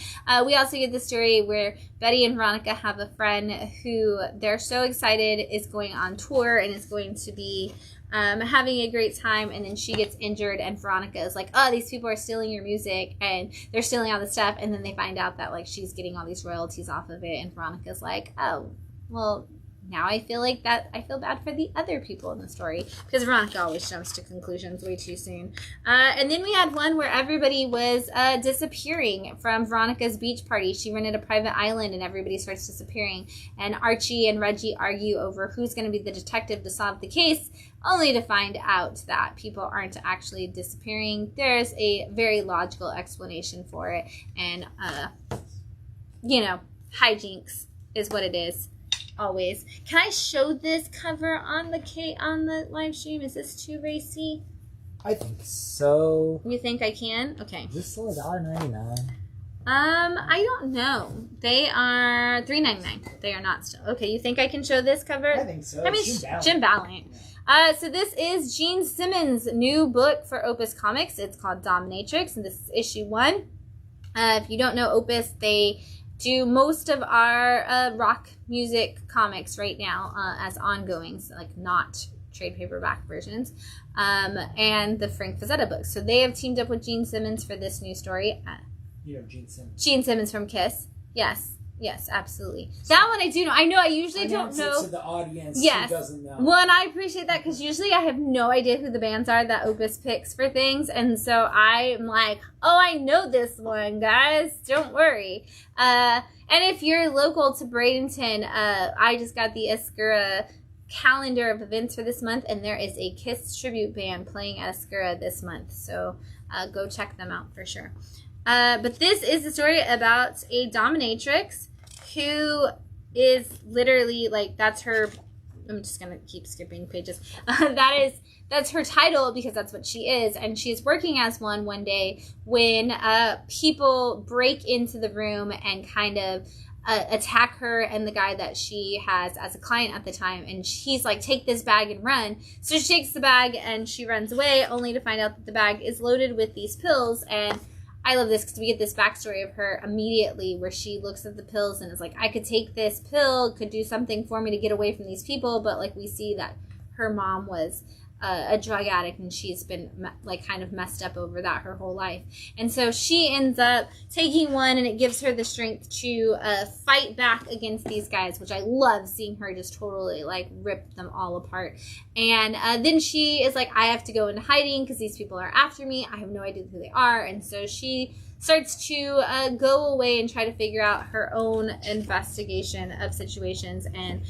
We also get the story where Betty and Veronica have a friend who they're so excited is going on tour and is going to be having a great time, and then she gets injured, and Veronica is like, oh, these people are stealing your music, and they're stealing all the stuff, and then they find out that like she's getting all these royalties off of it, and Veronica's like, oh, well, now I feel bad for the other people in the story, because Veronica always jumps to conclusions way too soon. And then we had one where everybody was disappearing from Veronica's beach party. She rented a private island, and everybody starts disappearing. And Archie and Reggie argue over who's going to be the detective to solve the case, only to find out that people aren't actually disappearing. There's a very logical explanation for it, and hijinks is what it is. Always. Can I show this cover on the live stream? Is this too racy? I think so. You think I can? Okay. Is this still $1.99? I don't know. They are $3.99. They are not still. Okay, you think I can show this cover? I think so. I mean, Jim Ballant. So this is Gene Simmons' new book for Opus Comics. It's called Dominatrix, and this is issue 1. If you don't know Opus, they do most of our rock music comics right now as ongoings, like not trade paperback versions, and the Frank Frazetta books. So they have teamed up with Gene Simmons for this new story. Gene Simmons. Gene Simmons from Kiss. Yes, absolutely. That one I do know. I know I usually don't know. It to the audience who doesn't know. Well, and I appreciate that because usually I have no idea who the bands are that Opus picks for things. And so I'm like, oh, I know this one, guys. Don't worry. And if you're local to Bradenton, I just got the Escura calendar of events for this month. And there is a Kiss tribute band playing at Escura this month. So go check them out for sure. But this is the story about a dominatrix who is literally like, that's her, I'm just going to keep skipping pages. That's her title because that's what she is. And she is working as one day when people break into the room and kind of attack her and the guy that she has as a client at the time. And he's like, take this bag and run. So she takes the bag and she runs away only to find out that the bag is loaded with these pills. And I love this because we get this backstory of her immediately where she looks at the pills and is like, I could take this pill, could do something for me to get away from these people. But like we see that her mom was a drug addict and she's been like kind of messed up over that her whole life. And so she ends up taking one and it gives her the strength to fight back against these guys, which I love seeing her just totally like rip them all apart. And then she is like, I have to go into hiding because these people are after me. I have no idea who they are. And so she starts to go away and try to figure out her own investigation of situations and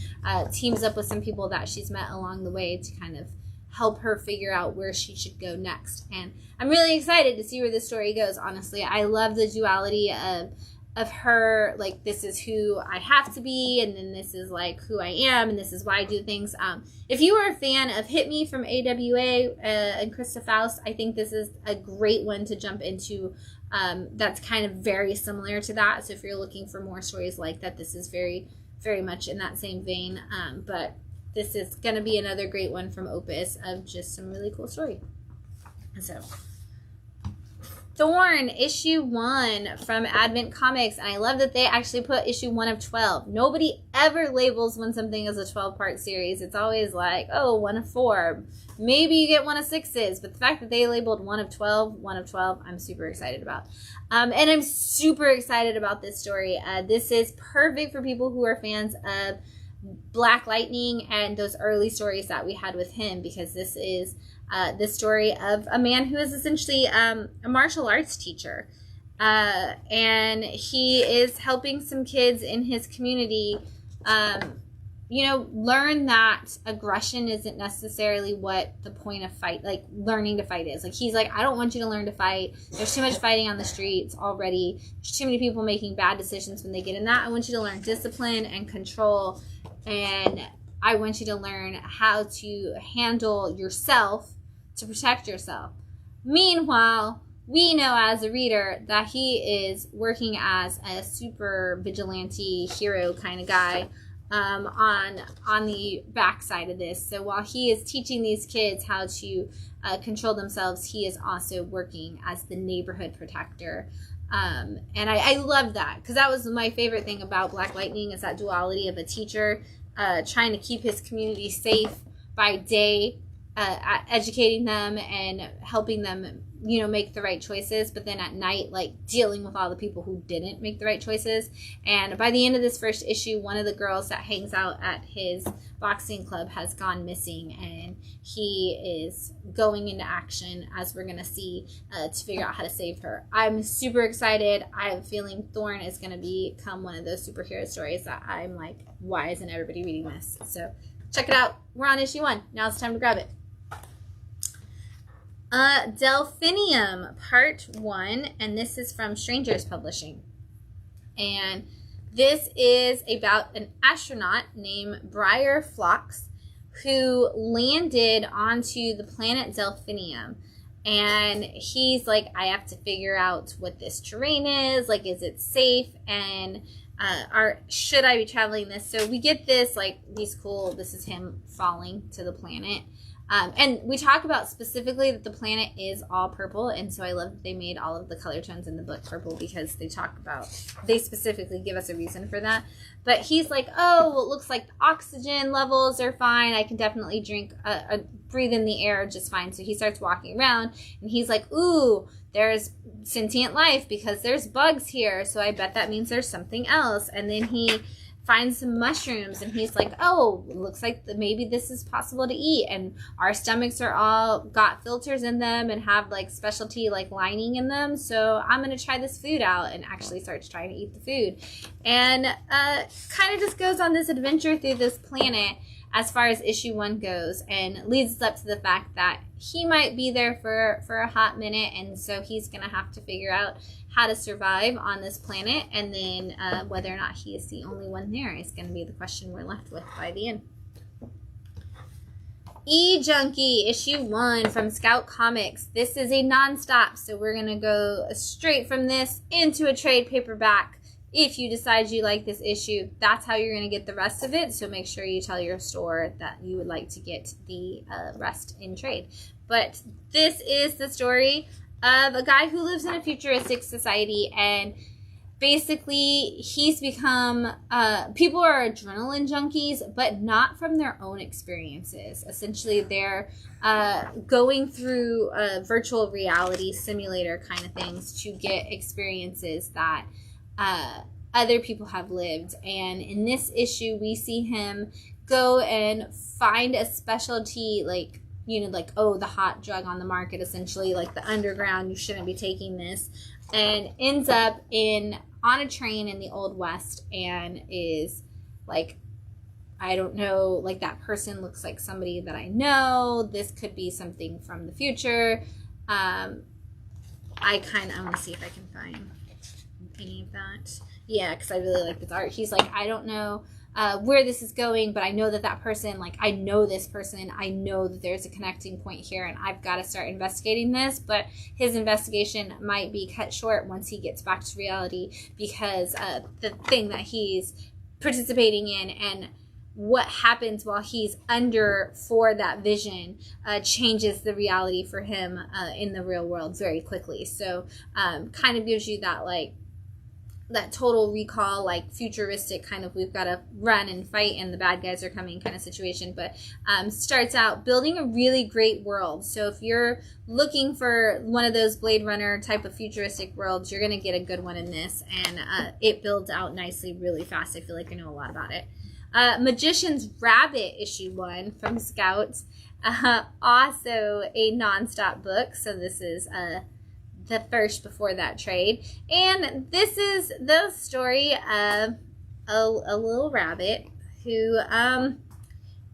teams up with some people that she's met along the way to kind of help her figure out where she should go next. And I'm really excited to see where this story goes, honestly. I love the duality of her, like, this is who I have to be, and then this is, like, who I am, and this is why I do things. If you are a fan of Hit Me from AWA and Krista Faust, I think this is a great one to jump into. That's kind of very similar to that. So if you're looking for more stories like that, this is very, very much in that same vein. But this is going to be another great one from Opus of just some really cool story. So, Thorn, issue 1 from Advent Comics. And I love that they actually put issue 1 of 12. Nobody ever labels when something is a 12-part series. It's always like, oh, 1 of 4. Maybe you get 1 of 6s. But the fact that they labeled 1 of 12, I'm super excited about. And I'm super excited about this story. This is perfect for people who are fans of Black Lightning and those early stories that we had with him, because this is the story of a man who is essentially a martial arts teacher, and he is helping some kids in his community learn that aggression isn't necessarily what the point of fight, like learning to fight is. Like, he's like, I don't want you to learn to fight. There's too much fighting on the streets already. There's too many people making bad decisions when they get in that. I want you to learn discipline and control. And I want you to learn how to handle yourself to protect yourself. Meanwhile, we know as a reader that he is working as a super vigilante hero kind of guy on the backside of this. So while he is teaching these kids how to control themselves, he is also working as the neighborhood protector. And I love that, because that was my favorite thing about Black Lightning, is that duality of a teacher trying to keep his community safe by day, educating them and helping them, make the right choices, but then at night, like, dealing with all the people who didn't make the right choices. And by the end of this first issue, one of the girls that hangs out at his boxing club has gone missing, and he is going into action, as we're going to see, to figure out how to save her. I'm super excited. I have a feeling Thorn is going to become one of those superhero stories that I'm like, why isn't everybody reading this? So check it out. We're on issue 1. Now it's time to grab it. Delphinium, part 1, and this is from Strangers Publishing. And this is about an astronaut named Briar Phlox who landed onto the planet Delphinium. And he's like, I have to figure out what this terrain is. Like, is it safe? And should I be traveling this? So we get this, like, this is him falling to the planet. And we talk about specifically that the planet is all purple, and so I love that they made all of the color tones in the book purple, because they specifically give us a reason for that. But he's like, oh, well, it looks like the oxygen levels are fine. I can definitely breathe in the air just fine. So he starts walking around, and he's like, ooh, there's sentient life because there's bugs here. So I bet that means there's something else. And then he finds some mushrooms, and he's like, oh, it looks like maybe this is possible to eat, and our stomachs are all got filters in them and have like specialty like lining in them, so I'm gonna try this food out, and actually starts trying to eat the food, and kind of just goes on this adventure through this planet as far as issue 1 goes, and leads us up to the fact that he might be there for a hot minute, and so he's gonna have to figure out how to survive on this planet, and then whether or not he is the only one there is going to be the question we're left with by the end. E-Junkie, issue 1 from Scout Comics. This is a non-stop, so we're going to go straight from this into a trade paperback. If you decide you like this issue, that's how you're going to get the rest of it, so make sure you tell your store that you would like to get the rest in trade. But this is the story of a guy who lives in a futuristic society, and basically he's become people are adrenaline junkies, but not from their own experiences. Essentially they're going through a virtual reality simulator kind of things to get experiences that other people have lived. And in this issue we see him go and find a specialty, like, you know, like, oh, the hot drug on the market, essentially, like the underground, you shouldn't be taking this, and ends up on a train in the Old West, and is like, I don't know, like that person looks like somebody that I know, this could be something from the future. I want to see if I can find any of that. Yeah, because I really like this art. He's like, I don't know where this is going, but I know that person, like, I know this person, I know that there's a connecting point here, and I've got to start investigating this. But his investigation might be cut short once he gets back to reality, because the thing that he's participating in and what happens while he's under for that vision changes the reality for him in the real world very quickly. So kind of gives you that, like, that Total Recall, like, futuristic kind of, we've got to run and fight and the bad guys are coming kind of situation. But starts out building a really great world. So if you're looking for one of those Blade Runner type of futuristic worlds, you're going to get a good one in this. And it builds out nicely really fast. I feel like I know a lot about it. Magician's Rabbit, issue 1 from Scouts. Also a nonstop book. So this is the first before that trade, and this is the story of a little rabbit who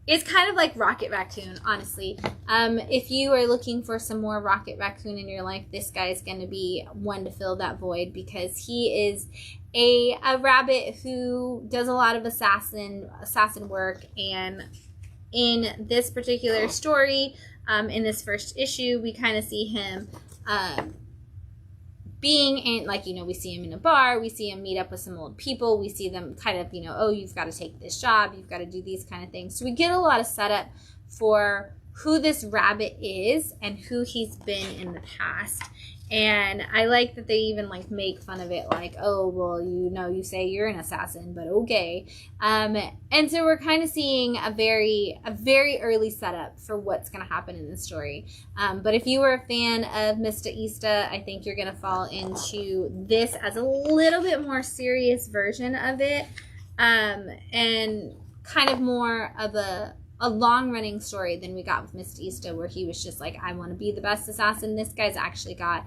is kind of like Rocket Raccoon, honestly. If you are looking for some more Rocket Raccoon in your life, this guy is going to be one to fill that void, because he is a rabbit who does a lot of assassin work. And in this particular story, in this first issue, we kind of see him being in, like, you know, we see him in a bar, we see him meet up with some old people, we see them kind of, you know, oh, you've got to take this job, you've got to do these kind of things. So we get a lot of setup for who this rabbit is and who he's been in the past. And I like that they even, like, make fun of it, like, oh, well, you know, you say you're an assassin, but okay. And so we're kind of seeing a very early setup for what's going to happen in this story. But if you were a fan of Mista Ista, I think you're going to fall into this as a little bit more serious version of it, and kind of more of a long-running story than we got with Mista Ista, where he was just like, I want to be the best assassin. This guy's actually got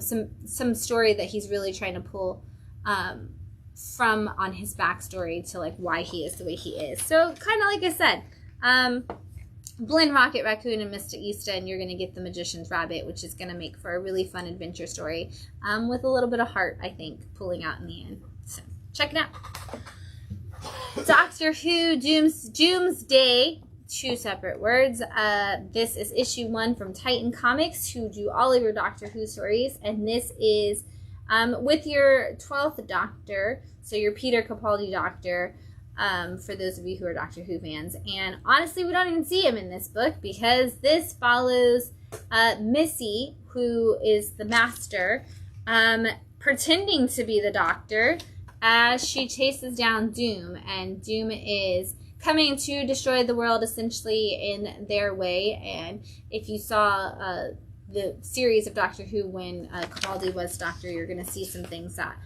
some story that he's really trying to pull from on his backstory to, like, why he is the way he is. So kind of like I said, blend Rocket Raccoon and Mista Ista, and you're going to get the Magician's Rabbit, which is going to make for a really fun adventure story with a little bit of heart, I think, pulling out in the end. So check it out. Doctor Who Doomsday, 2 separate words. This is issue 1 from Titan Comics, who do all of your Doctor Who stories, and this is with your 12th Doctor, so your Peter Capaldi Doctor, for those of you who are Doctor Who fans. And honestly, we don't even see him in this book because this follows Missy, who is the Master, pretending to be the Doctor as she chases down Doom. And Doom is coming to destroy the world essentially in their way. And if you saw the series of Doctor Who when Capaldi was Doctor, you're going to see some things that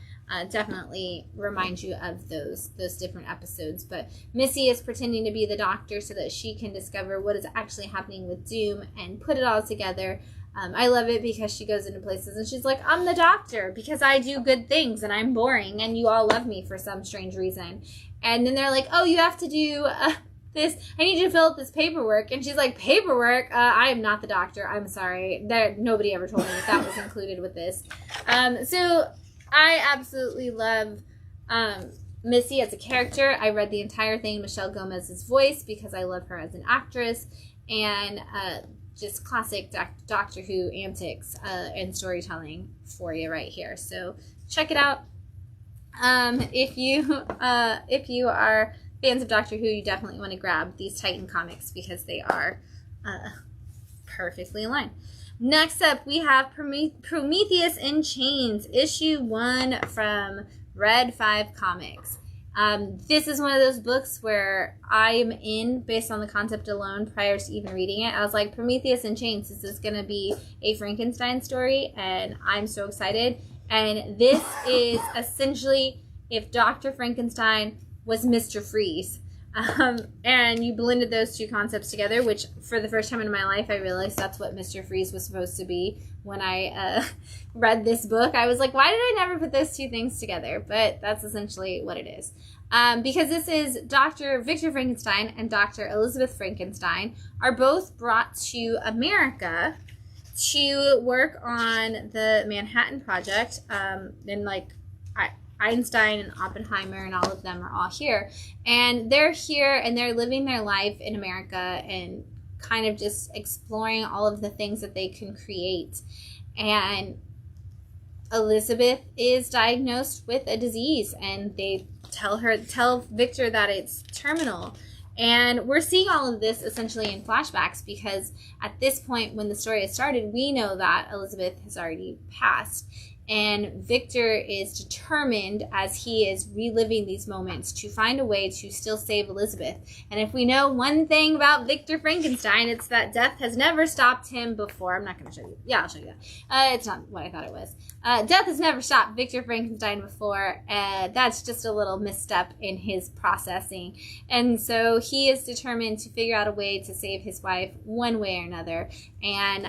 definitely remind you of those different episodes. But Missy is pretending to be the Doctor so that she can discover what is actually happening with Doom and put it all together. I love it because she goes into places and she's like, I'm the Doctor because I do good things and I'm boring and you all love me for some strange reason. And then they're like, oh, you have to do this. I need you to fill out this paperwork. And she's like, paperwork? I am not the Doctor. I'm sorry. Nobody ever told me that was included with this. So I absolutely love Missy as a character. I read the entire thing in Michelle Gomez's voice because I love her as an actress. And just classic Doctor Who antics and storytelling for you right here. So check it out. If you are fans of Doctor Who, you definitely want to grab these Titan comics because they are perfectly aligned. Next up, we have Prometheus in Chains, issue 1 from Red 5 Comics. This is one of those books where I'm in based on the concept alone prior to even reading it. I was like, Prometheus in Chains, this is going to be a Frankenstein story, and I'm so excited. And this is essentially if Dr. Frankenstein was Mr. Freeze. And you blended those two concepts together, which for the first time in my life, I realized that's what Mr. Freeze was supposed to be when I read this book. I was like, why did I never put those two things together? But that's essentially what it is. Because this is Dr. Victor Frankenstein and Dr. Elizabeth Frankenstein are both brought to America to work on the Manhattan Project. And like Einstein and Oppenheimer and all of them are all here. And they're here and they're living their life in America and kind of just exploring all of the things that they can create. And Elizabeth is diagnosed with a disease and they tell Victor that it's terminal. And we're seeing all of this essentially in flashbacks because at this point when the story has started, we know that Elizabeth has already passed. And Victor is determined as he is reliving these moments to find a way to still save Elizabeth. And if we know one thing about Victor Frankenstein, it's that death has never stopped him before. I'm not going to show you. Yeah, I'll show you that. It's not what I thought it was. Death has never stopped Victor Frankenstein before. That's just a little misstep in his processing. And so he is determined to figure out a way to save his wife one way or another. And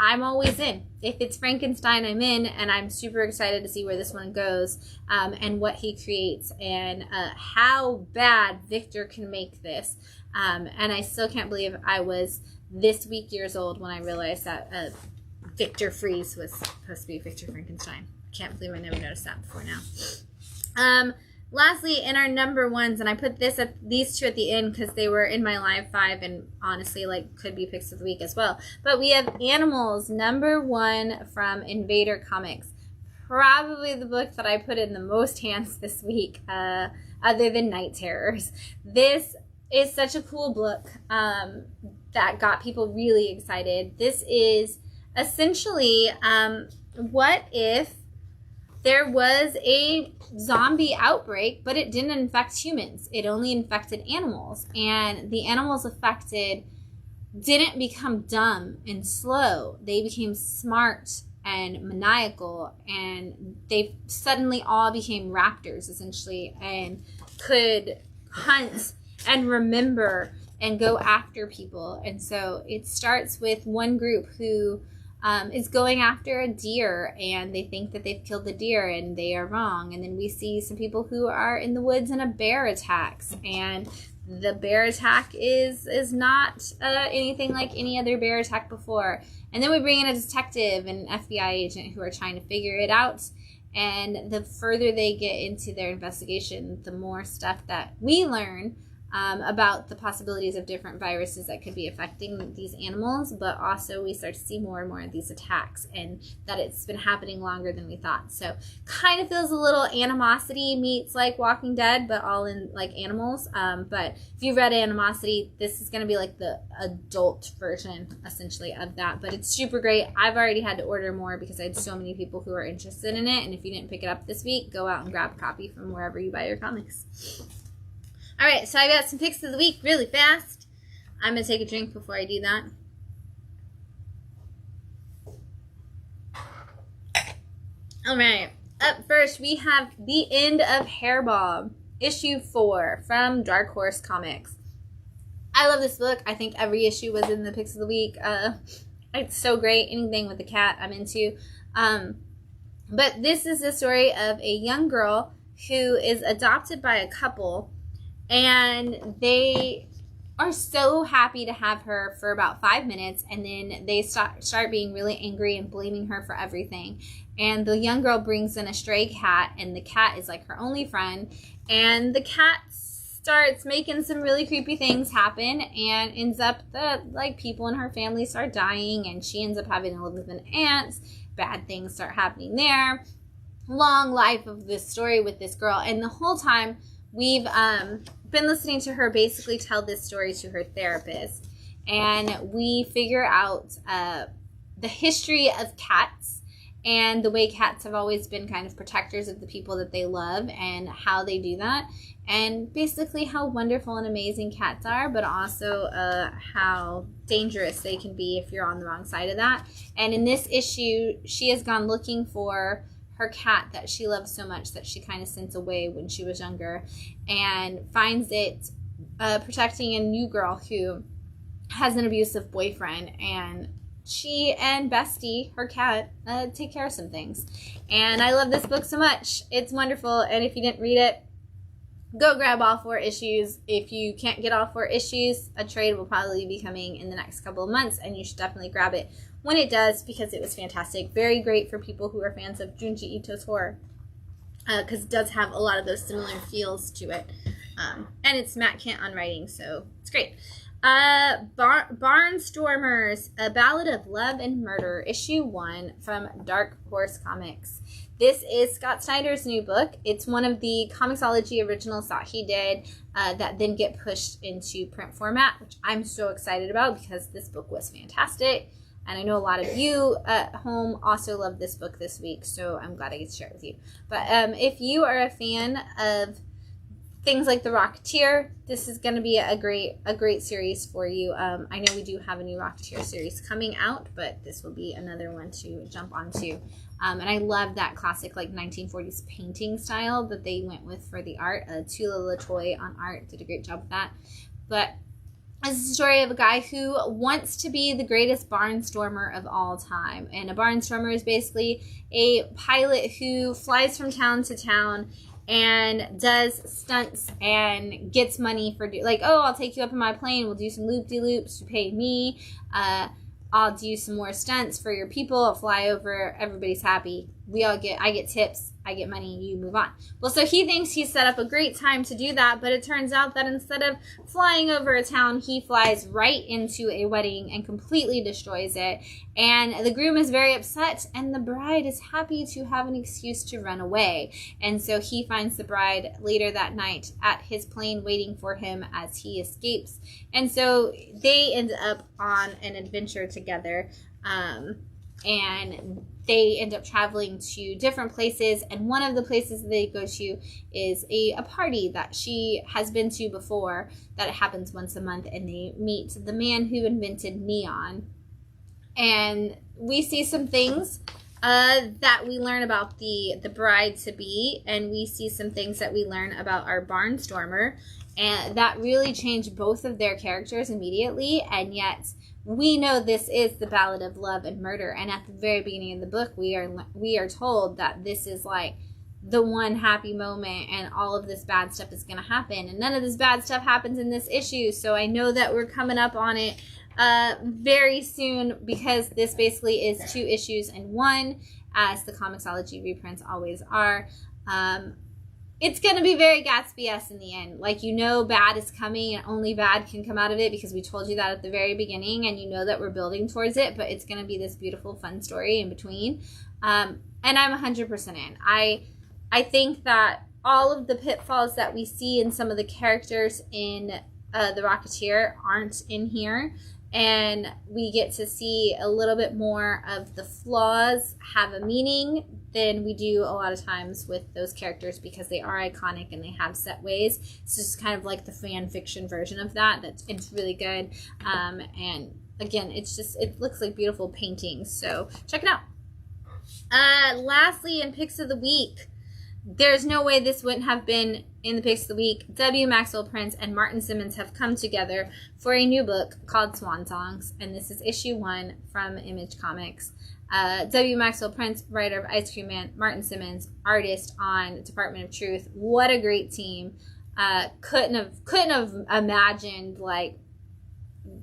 I'm always in. If it's Frankenstein, I'm in, and I'm super excited to see where this one goes and what he creates and how bad Victor can make this. And I still can't believe I was this week years old when I realized that Victor Freeze was supposed to be Victor Frankenstein. I can't believe I never noticed that before now. Lastly, in our number ones, and I put these two at the end because they were in my live 5 and honestly could be picks of the week as well. But we have Animals, number 1 from Invader Comics. Probably the book that I put in the most hands this week, other than Night Terrors. This is such a cool book that got people really excited. This is essentially what if there was a zombie outbreak, but it didn't infect humans. It only infected animals. And the animals affected didn't become dumb and slow. They became smart and maniacal. And they suddenly all became raptors, essentially, and could hunt and remember and go after people. And so it starts with one group who is going after a deer, and they think that they've killed the deer, and they are wrong. And then we see some people who are in the woods, and a bear attacks, and the bear attack is not anything like any other bear attack before. And then we bring in a detective and an FBI agent who are trying to figure it out. And the further they get into their investigation, the more stuff that we learn about the possibilities of different viruses that could be affecting these animals, but also we start to see more and more of these attacks, and that it's been happening longer than we thought. So kind of feels a little Animosity meets like Walking Dead, but all in like animals. But if you've read Animosity, this is going to be like the adult version essentially of that, but it's super great. I've already had to order more because I had so many people who are interested in it, and if you didn't pick it up this week, go out and grab a copy from wherever you buy your comics. All right, so I got some picks of the week really fast. I'm going to take a drink before I do that. All right, up first, we have The End of Hairball, issue 4 from Dark Horse Comics. I love this book. I think every issue was in the picks of the week. It's so great. Anything with a cat, I'm into. But this is the story of a young girl who is adopted by a couple, and they are so happy to have her for about 5 minutes, and then they start being really angry and blaming her for everything. And the young girl brings in a stray cat, and the cat is like her only friend, and the cat starts making some really creepy things happen, and ends up that like people in her family start dying, and she ends up having to live with an aunt. Bad things start happening there. Long life of this story with this girl, and the whole time we've been listening to her basically tell this story to her therapist, and we figure out the history of cats and the way cats have always been kind of protectors of the people that they love, and how they do that, and basically how wonderful and amazing cats are, but also how dangerous they can be if you're on the wrong side of that. And in this issue, she has gone looking for her cat that she loves so much that she kind of sent away when she was younger, and finds it protecting a new girl who has an abusive boyfriend, and she and Bestie, her cat, take care of some things. And I love this book so much. It's wonderful, and if you didn't read it, go grab all 4 issues. If you can't get all 4 issues, a trade will probably be coming in the next couple of months, and you should definitely grab it when it does, because it was fantastic. Very great for people who are fans of Junji Ito's horror, because it does have a lot of those similar feels to it. And it's Matt Kent on writing, so it's great. Barnstormers, A Ballad of Love and Murder, issue 1 from Dark Horse Comics. This is Scott Snyder's new book. It's one of the Comixology originals that he did that then get pushed into print format, which I'm so excited about because this book was fantastic. And I know a lot of you at home also love this book this week, so I'm glad I get to share it with you. But if you are a fan of things like The Rocketeer, this is going to be a great series for you. I know we do have a new Rocketeer series coming out, but this will be another one to jump onto. And I love that classic like 1940s painting style that they went with for the art. Tula Latoy on art did a great job with that. But this is a story of a guy who wants to be the greatest barnstormer of all time. And a barnstormer is basically a pilot who flies from town to town and does stunts and gets money for like, oh, I'll take you up in my plane, we'll do some loop-de-loops, you pay me, I'll do some more stunts for your people, I'll fly over, everybody's happy, I get tips, I get money, you move on. Well, so he thinks he's set up a great time to do that, but it turns out that instead of flying over a town, he flies right into a wedding and completely destroys it. And the groom is very upset, and the bride is happy to have an excuse to run away. And so he finds the bride later that night at his plane waiting for him as he escapes. And so they end up on an adventure together. And they end up traveling to different places, and one of the places they go to is a party that she has been to before, that it happens once a month, and they meet the man who invented neon. And we see some things that we learn about the bride-to-be, and we see some things that we learn about our barnstormer, and that really change both of their characters immediately, and yet we know this is the Ballad of Love and Murder, and at the very beginning of the book, we are told that this is like the one happy moment, and all of this bad stuff is going to happen, and none of this bad stuff happens in this issue. So I know that we're coming up on it very soon, because this basically is 2 issues in one, as the Comixology reprints always are. it's going to be very Gatsby-esque in the end. Like, you know bad is coming and only bad can come out of it because we told you that at the very beginning, and you know that we're building towards it, but it's going to be this beautiful, fun story in between. And I'm 100% in. I think that all of the pitfalls that we see in some of the characters in The Rocketeer aren't in here. And we get to see a little bit more of the flaws have a meaning than we do a lot of times with those characters because they are iconic and they have set ways. It's just kind of like the fan fiction version of that. It's really good. And again, it looks like beautiful paintings. So check it out. Lastly, in Picks of the Week, there's no way this wouldn't have been in the Picks of the Week. W. Maxwell Prince and Martin Simmons have come together for a new book called Swan Songs, and this is issue 1 from Image Comics. W. Maxwell Prince, writer of Ice Cream Man, Martin Simmons, artist on Department of Truth. What a great team. Couldn't have imagined like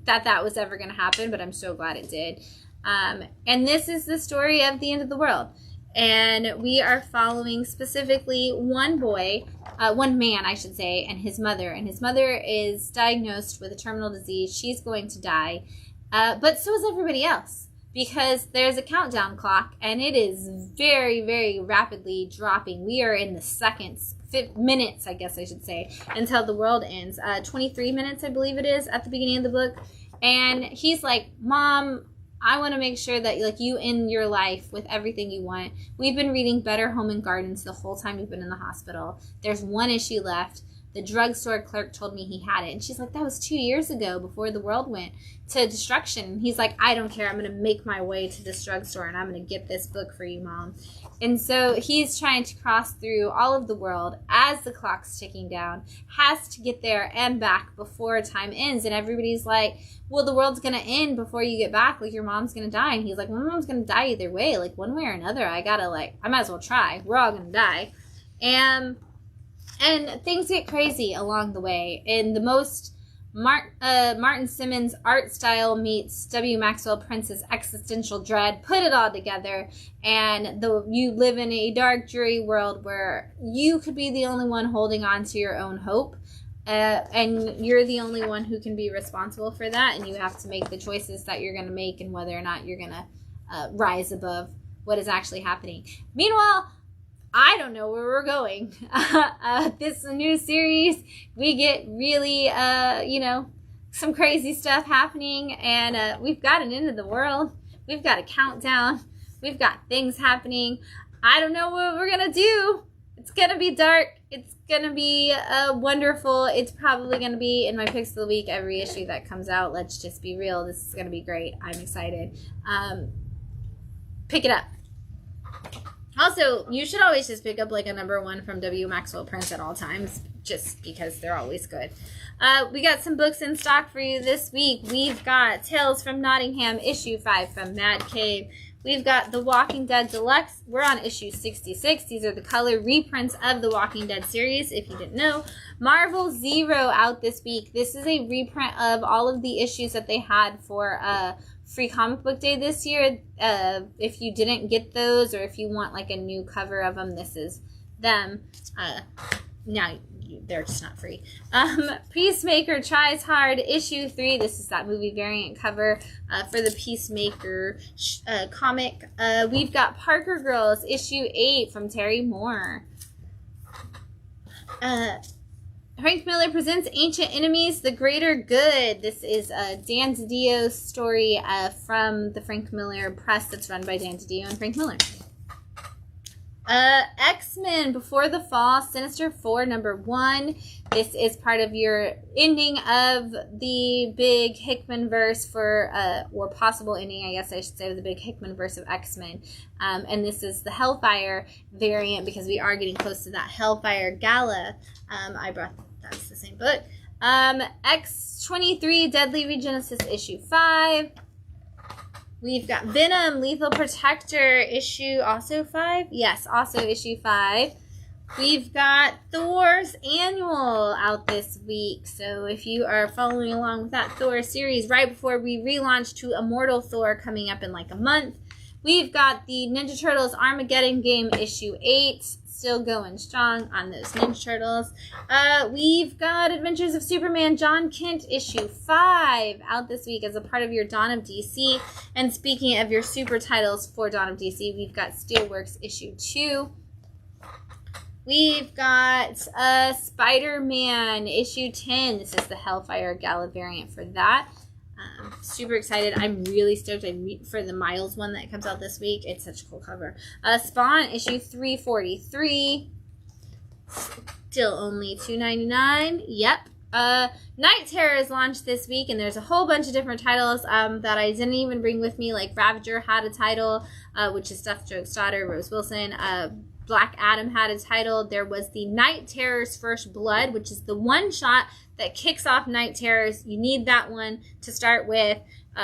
that was ever going to happen, but I'm so glad it did. And this is the story of the end of the world. And we are following specifically one man, I should say, and his mother. And his mother is diagnosed with a terminal disease. She's going to die. But so is everybody else. Because there's a countdown clock, and it is very, very rapidly dropping. We are in the minutes, I guess I should say, until the world ends. 23 minutes, I believe it is, at the beginning of the book. And he's like, Mom, I want to make sure that like you end your life with everything you want. We've been reading Better Home and Gardens the whole time you've been in the hospital. There's one issue left. The drugstore clerk told me he had it. And she's like, that was 2 years ago before the world went to destruction. And he's like, I don't care. I'm going to make my way to this drugstore and I'm going to get this book for you, Mom. And so he's trying to cross through all of the world as the clock's ticking down, has to get there and back before time ends. And everybody's like, well, the world's going to end before you get back. Like, your mom's going to die. And he's like, well, my mom's going to die either way. Like, one way or another, I might as well try. We're all going to die. And things get crazy along the way. And the most Martin Simmons art style meets W. Maxwell Prince's existential dread. Put it all together. And you live in a dark, dreary world where you could be the only one holding on to your own hope. And you're the only one who can be responsible for that. And you have to make the choices that you're going to make and whether or not you're going to rise above what is actually happening. Meanwhile, I don't know where we're going. This is a new series. We get really, some crazy stuff happening. And we've got an end of the world. We've got a countdown. We've got things happening. I don't know what we're going to do. It's going to be dark. It's going to be wonderful. It's probably going to be in my Picks of the Week every issue that comes out. Let's just be real. This is going to be great. I'm excited. Pick it up. Also, you should always just pick up like a #1 from W. Maxwell Prince at all times, just because they're always good. We got some books in stock for you this week. We've got Tales from Nottingham, issue 5 from Madcave. We've got The Walking Dead Deluxe. We're on issue 66. These are the color reprints of the Walking Dead series, if you didn't know. Marvel Zero out this week. This is a reprint of all of the issues that they had for Free Comic Book Day this year. If you didn't get those, or if you want like a new cover of them, this is them. Now they're just not free. Peacemaker Tries Hard, issue 3. This is that movie variant cover for the Peacemaker comic. We've got Parker Girls, issue 8 from Terry Moore. Frank Miller presents Ancient Enemies, The Greater Good. This is Dan DiDio's story from the Frank Miller press that's run by Dan DiDio and Frank Miller. X-Men Before the Fall, Sinister 4, #1. This is part of your ending of the big Hickman verse or possible ending, I guess I should say, of the big Hickman verse of X-Men. And this is the Hellfire variant because we are getting close to that Hellfire Gala. That's the same book. X-23 Deadly Regenesis, issue 5. We've got Venom, Lethal Protector, issue also 5. Yes, also issue 5. We've got Thor's Annual out this week. So if you are following along with that Thor series, right before we relaunch to Immortal Thor coming up in like a month. We've got the Ninja Turtles Armageddon game, issue 8. still going strong on those Ninja Turtles. We've got Adventures of Superman John Kent issue 5 out this week as a part of your Dawn of DC. And speaking of your super titles for Dawn of DC, we've got Steelworks issue 2. We've got Spider-Man issue 10. This is the Hellfire Gala variant for that. Super excited. I'm really stoked for the Miles one that comes out this week. It's such a cool cover. Spawn issue 343. Still only $2.99. Yep. Night Terror is launched this week, and there's a whole bunch of different titles that I didn't even bring with me. Like Ravager had a title, which is Deathstroke's daughter, Rose Wilson. Black Adam had a title. There was the Night Terror's First Blood, which is the one shot that kicks off Night Terrors. You need that one to start with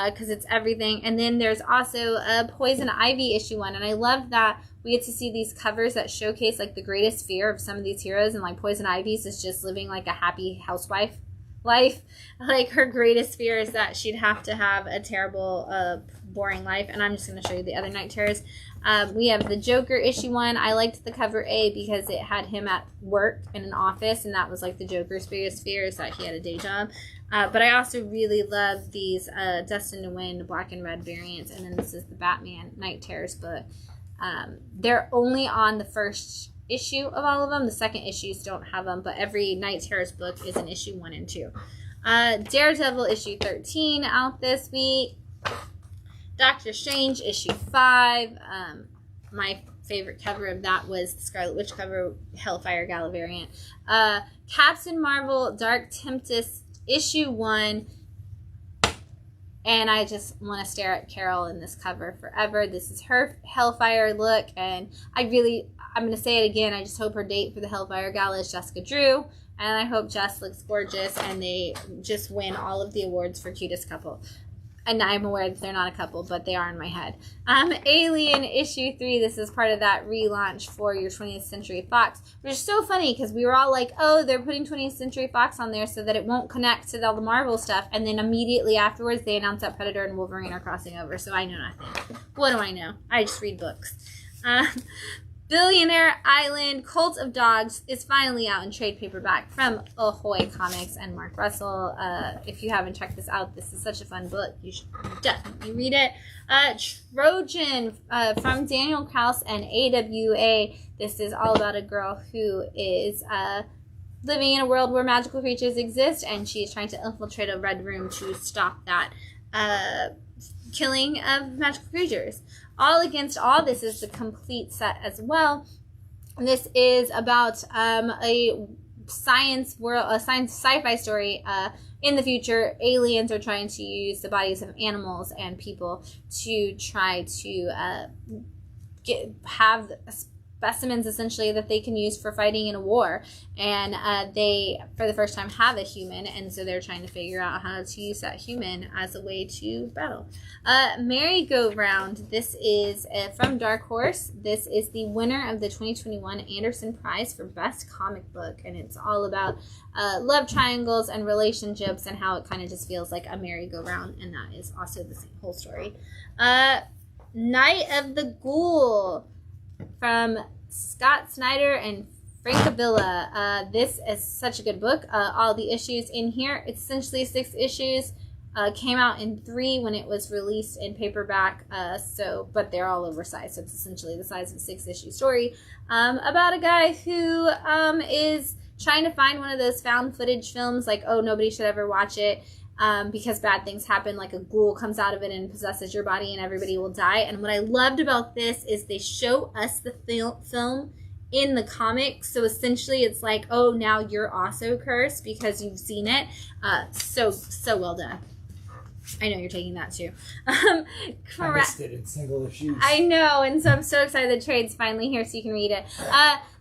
because it's everything. And then there's also a Poison Ivy issue 1, and I love that we get to see these covers that showcase like the greatest fear of some of these heroes, and like Poison Ivy's is just living like a happy housewife life. Like her greatest fear is that she'd have to have a terrible boring life. And I'm just going to show you the other Night Terrors. We have the Joker issue 1. I liked the cover A because it had him at work in an office, and that was like the Joker's biggest fear is that he had a day job. But I also really love these Destined to Win black and red variants, and then this is the Batman Night Terrors book. They're only on the first issue of all of them. The second issues don't have them, but every Night Terrors book is in issue 1 and 2. Daredevil issue 13 out this week. Doctor Strange issue 5. My favorite cover of that was the Scarlet Witch cover, Hellfire Gala variant. Captain Marvel Dark Tempest issue 1. And I just want to stare at Carol in this cover forever. This is her Hellfire look, and I'm going to say it again, I just hope her date for the Hellfire Gala is Jessica Drew, and I hope Jess looks gorgeous, and they just win all of the awards for cutest couple. And I'm aware that they're not a couple, but they are in my head. Alien issue 3. This is part of that relaunch for your 20th Century Fox, which is so funny because we were all like, oh, they're putting 20th Century Fox on there so that it won't connect to all the Marvel stuff. And then immediately afterwards, they announced that Predator and Wolverine are crossing over. So I know nothing. What do I know? I just read books. Billionaire Island Cult of Dogs is finally out in trade paperback from Ahoy Comics and Mark Russell. If you haven't checked this out, this is such a fun book. You should definitely read it. Trojan from Daniel Kraus and AWA. This is all about a girl who is living in a world where magical creatures exist, and she is trying to infiltrate a red room to stop that killing of magical creatures. All Against All, this is the complete set as well. This is about a science world, a science sci-fi story. In the future, aliens are trying to use the bodies of animals and people to try to have specimens essentially that they can use for fighting in a war, and they for the first time have a human, and so they're trying to figure out how to use that human as a way to battle. Merry-Go-Round, this is from Dark Horse. This is the winner of the 2021 Anderson Prize for Best Comic Book, and it's all about love triangles and relationships and how it kind of just feels like a merry-go-round, and that is also the same whole story. Night of the Ghoul from Scott Snyder and Francavilla. This is such a good book. All the issues in here, it's essentially 6 issues. Came out in 3 when it was released in paperback. But they're all oversized, so it's essentially the size of a 6-issue story about a guy who is trying to find one of those found footage films, like, oh, nobody should ever watch it. Because bad things happen, like a ghoul comes out of it and possesses your body and everybody will die. And what I loved about this is they show us the film in the comic. So essentially it's like, oh, now you're also cursed because you've seen it. So well done. I know you're taking that too. I missed it in single issues. I know, and so I'm so excited the trade's finally here so you can read it.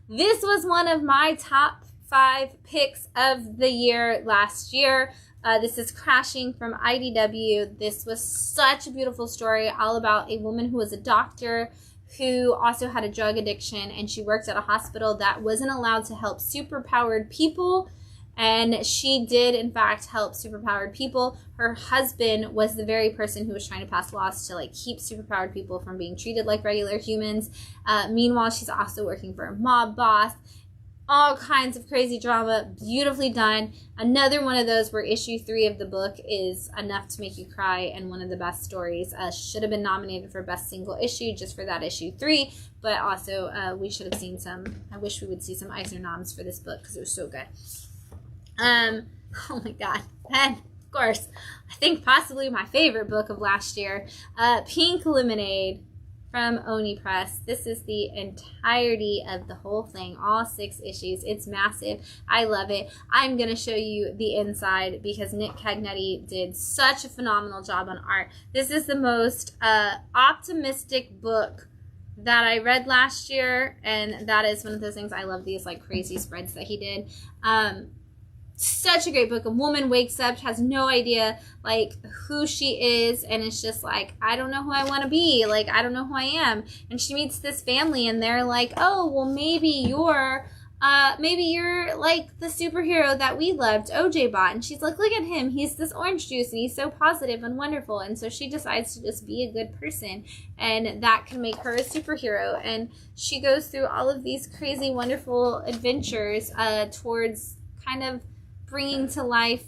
This was one of my top 5 picks of the year last year. This is Crashing from IDW. This was such a beautiful story, all about a woman who was a doctor who also had a drug addiction, and she worked at a hospital that wasn't allowed to help superpowered people. And she did, in fact, help superpowered people. Her husband was the very person who was trying to pass laws to like keep superpowered people from being treated like regular humans. Meanwhile, she's also working for a mob boss. All kinds of crazy drama, beautifully done. Another one of those where issue 3 of the book is enough to make you cry and one of the best stories. Should have been nominated for best single issue just for that issue 3, but also we should have seen some. I wish we would see some Eisner noms for this book because it was so good. Oh my god, and of course, I think possibly my favorite book of last year, Pink Lemonade from Oni Press. This is the entirety of the whole thing, all 6 issues. It's massive. I love it. I'm going to show you the inside because Nick Cagnetti did such a phenomenal job on art. This is the most optimistic book that I read last year, and that is one of those things. I love these like crazy spreads that he did. Such a great book. A woman wakes up, has no idea like who she is, and it's just like, I don't know who I want to be, like I don't know who I am. And she meets this family and they're like, oh well, maybe you're like the superhero that we loved, OJ bought. And she's like, look at him, he's this orange juice and he's so positive and wonderful. And so she decides to just be a good person, and that can make her a superhero. And she goes through all of these crazy wonderful adventures towards kind of bringing to life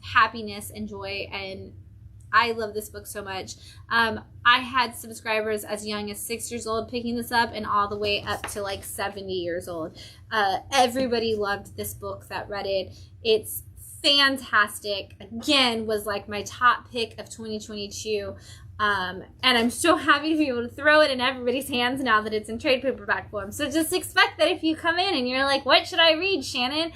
happiness and joy. And I love this book so much. I had subscribers as young as 6 years old picking this up, and all the way up to like 70 years old. Everybody loved this book that read it. It's fantastic. Again, was like my top pick of 2022. And I'm so happy to be able to throw it in everybody's hands now that it's in trade paperback form. So just expect that if you come in and you're like, what should I read, Shannon?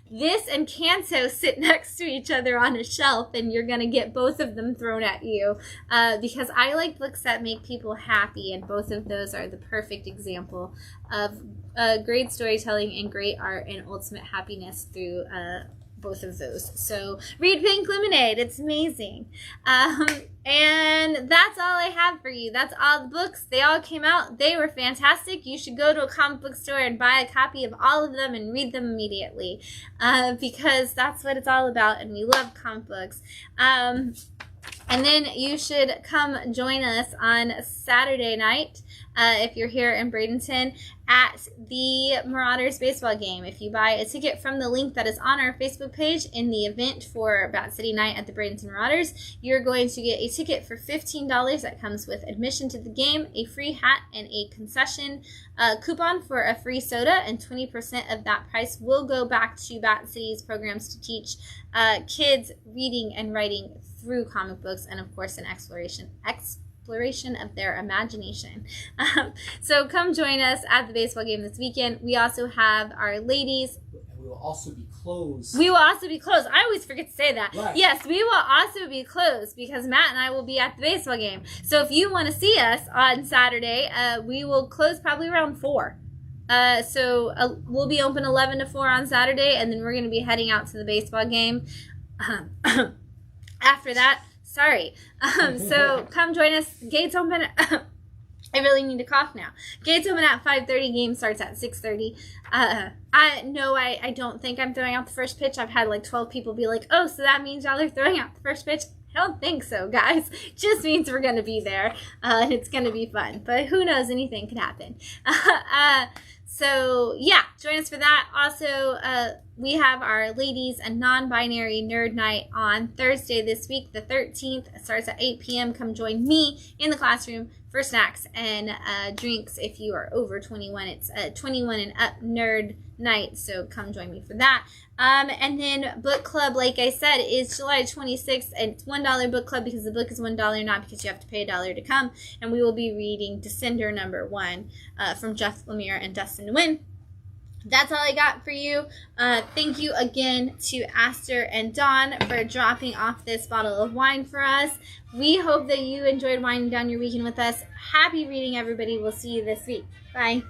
This and Canto sit next to each other on a shelf, and you're going to get both of them thrown at you. Because I like books that make people happy, and both of those are the perfect example of great storytelling and great art and ultimate happiness through both of those. So read Pink Lemonade. It's amazing. And that's all I have for you. That's all the books. They all came out. They were fantastic. You should go to a comic book store and buy a copy of all of them and read them immediately. Because that's what it's all about, and we love comic books. And then you should come join us on Saturday night, if you're here in Bradenton, at the Marauders baseball game. If you buy a ticket from the link that is on our Facebook page in the event for Bat City Night at the Bradenton Marauders, you're going to get a ticket for $15 that comes with admission to the game, a free hat, and a concession coupon for a free soda, and 20% of that price will go back to Bat City's programs to teach kids reading and writing through comic books, and of course an exploration of their imagination. So come join us at the baseball game this weekend. We also have our ladies. We will also be closed. We will also be closed. I always forget to say that. Right. Yes, we will also be closed because Matt and I will be at the baseball game. So if you want to see us on Saturday, we will close probably around 4. So we'll be open 11 to 4 on Saturday, and then we're going to be heading out to the baseball game. After that, sorry. So come join us. Gates open at, I really need to cough now. Gates open at 5:30. Game starts at 6:30. I don't think I'm throwing out the first pitch. I've had like 12 people be like, oh, so that means y'all are throwing out the first pitch? I don't think so, guys. Just means we're going to be there, and it's going to be fun. But who knows? Anything can happen. So, yeah, join us for that. Also, we have our ladies and non-binary nerd night on Thursday this week, the 13th. It starts at 8 p.m. Come join me in the classroom for snacks and drinks if you are over 21. It's a 21 and up nerd night, so come join me for that. And then book club, like I said, is July 26th, and it's $1 book club because the book is $1, not because you have to pay $1 to come. And we will be reading Descender #1 from Jeff Lemire and Dustin Nguyen. That's all I got for you. Thank you again to Aster and Dawn for dropping off this bottle of wine for us. We hope that you enjoyed winding down your weekend with us. Happy reading, everybody. We'll see you this week. Bye.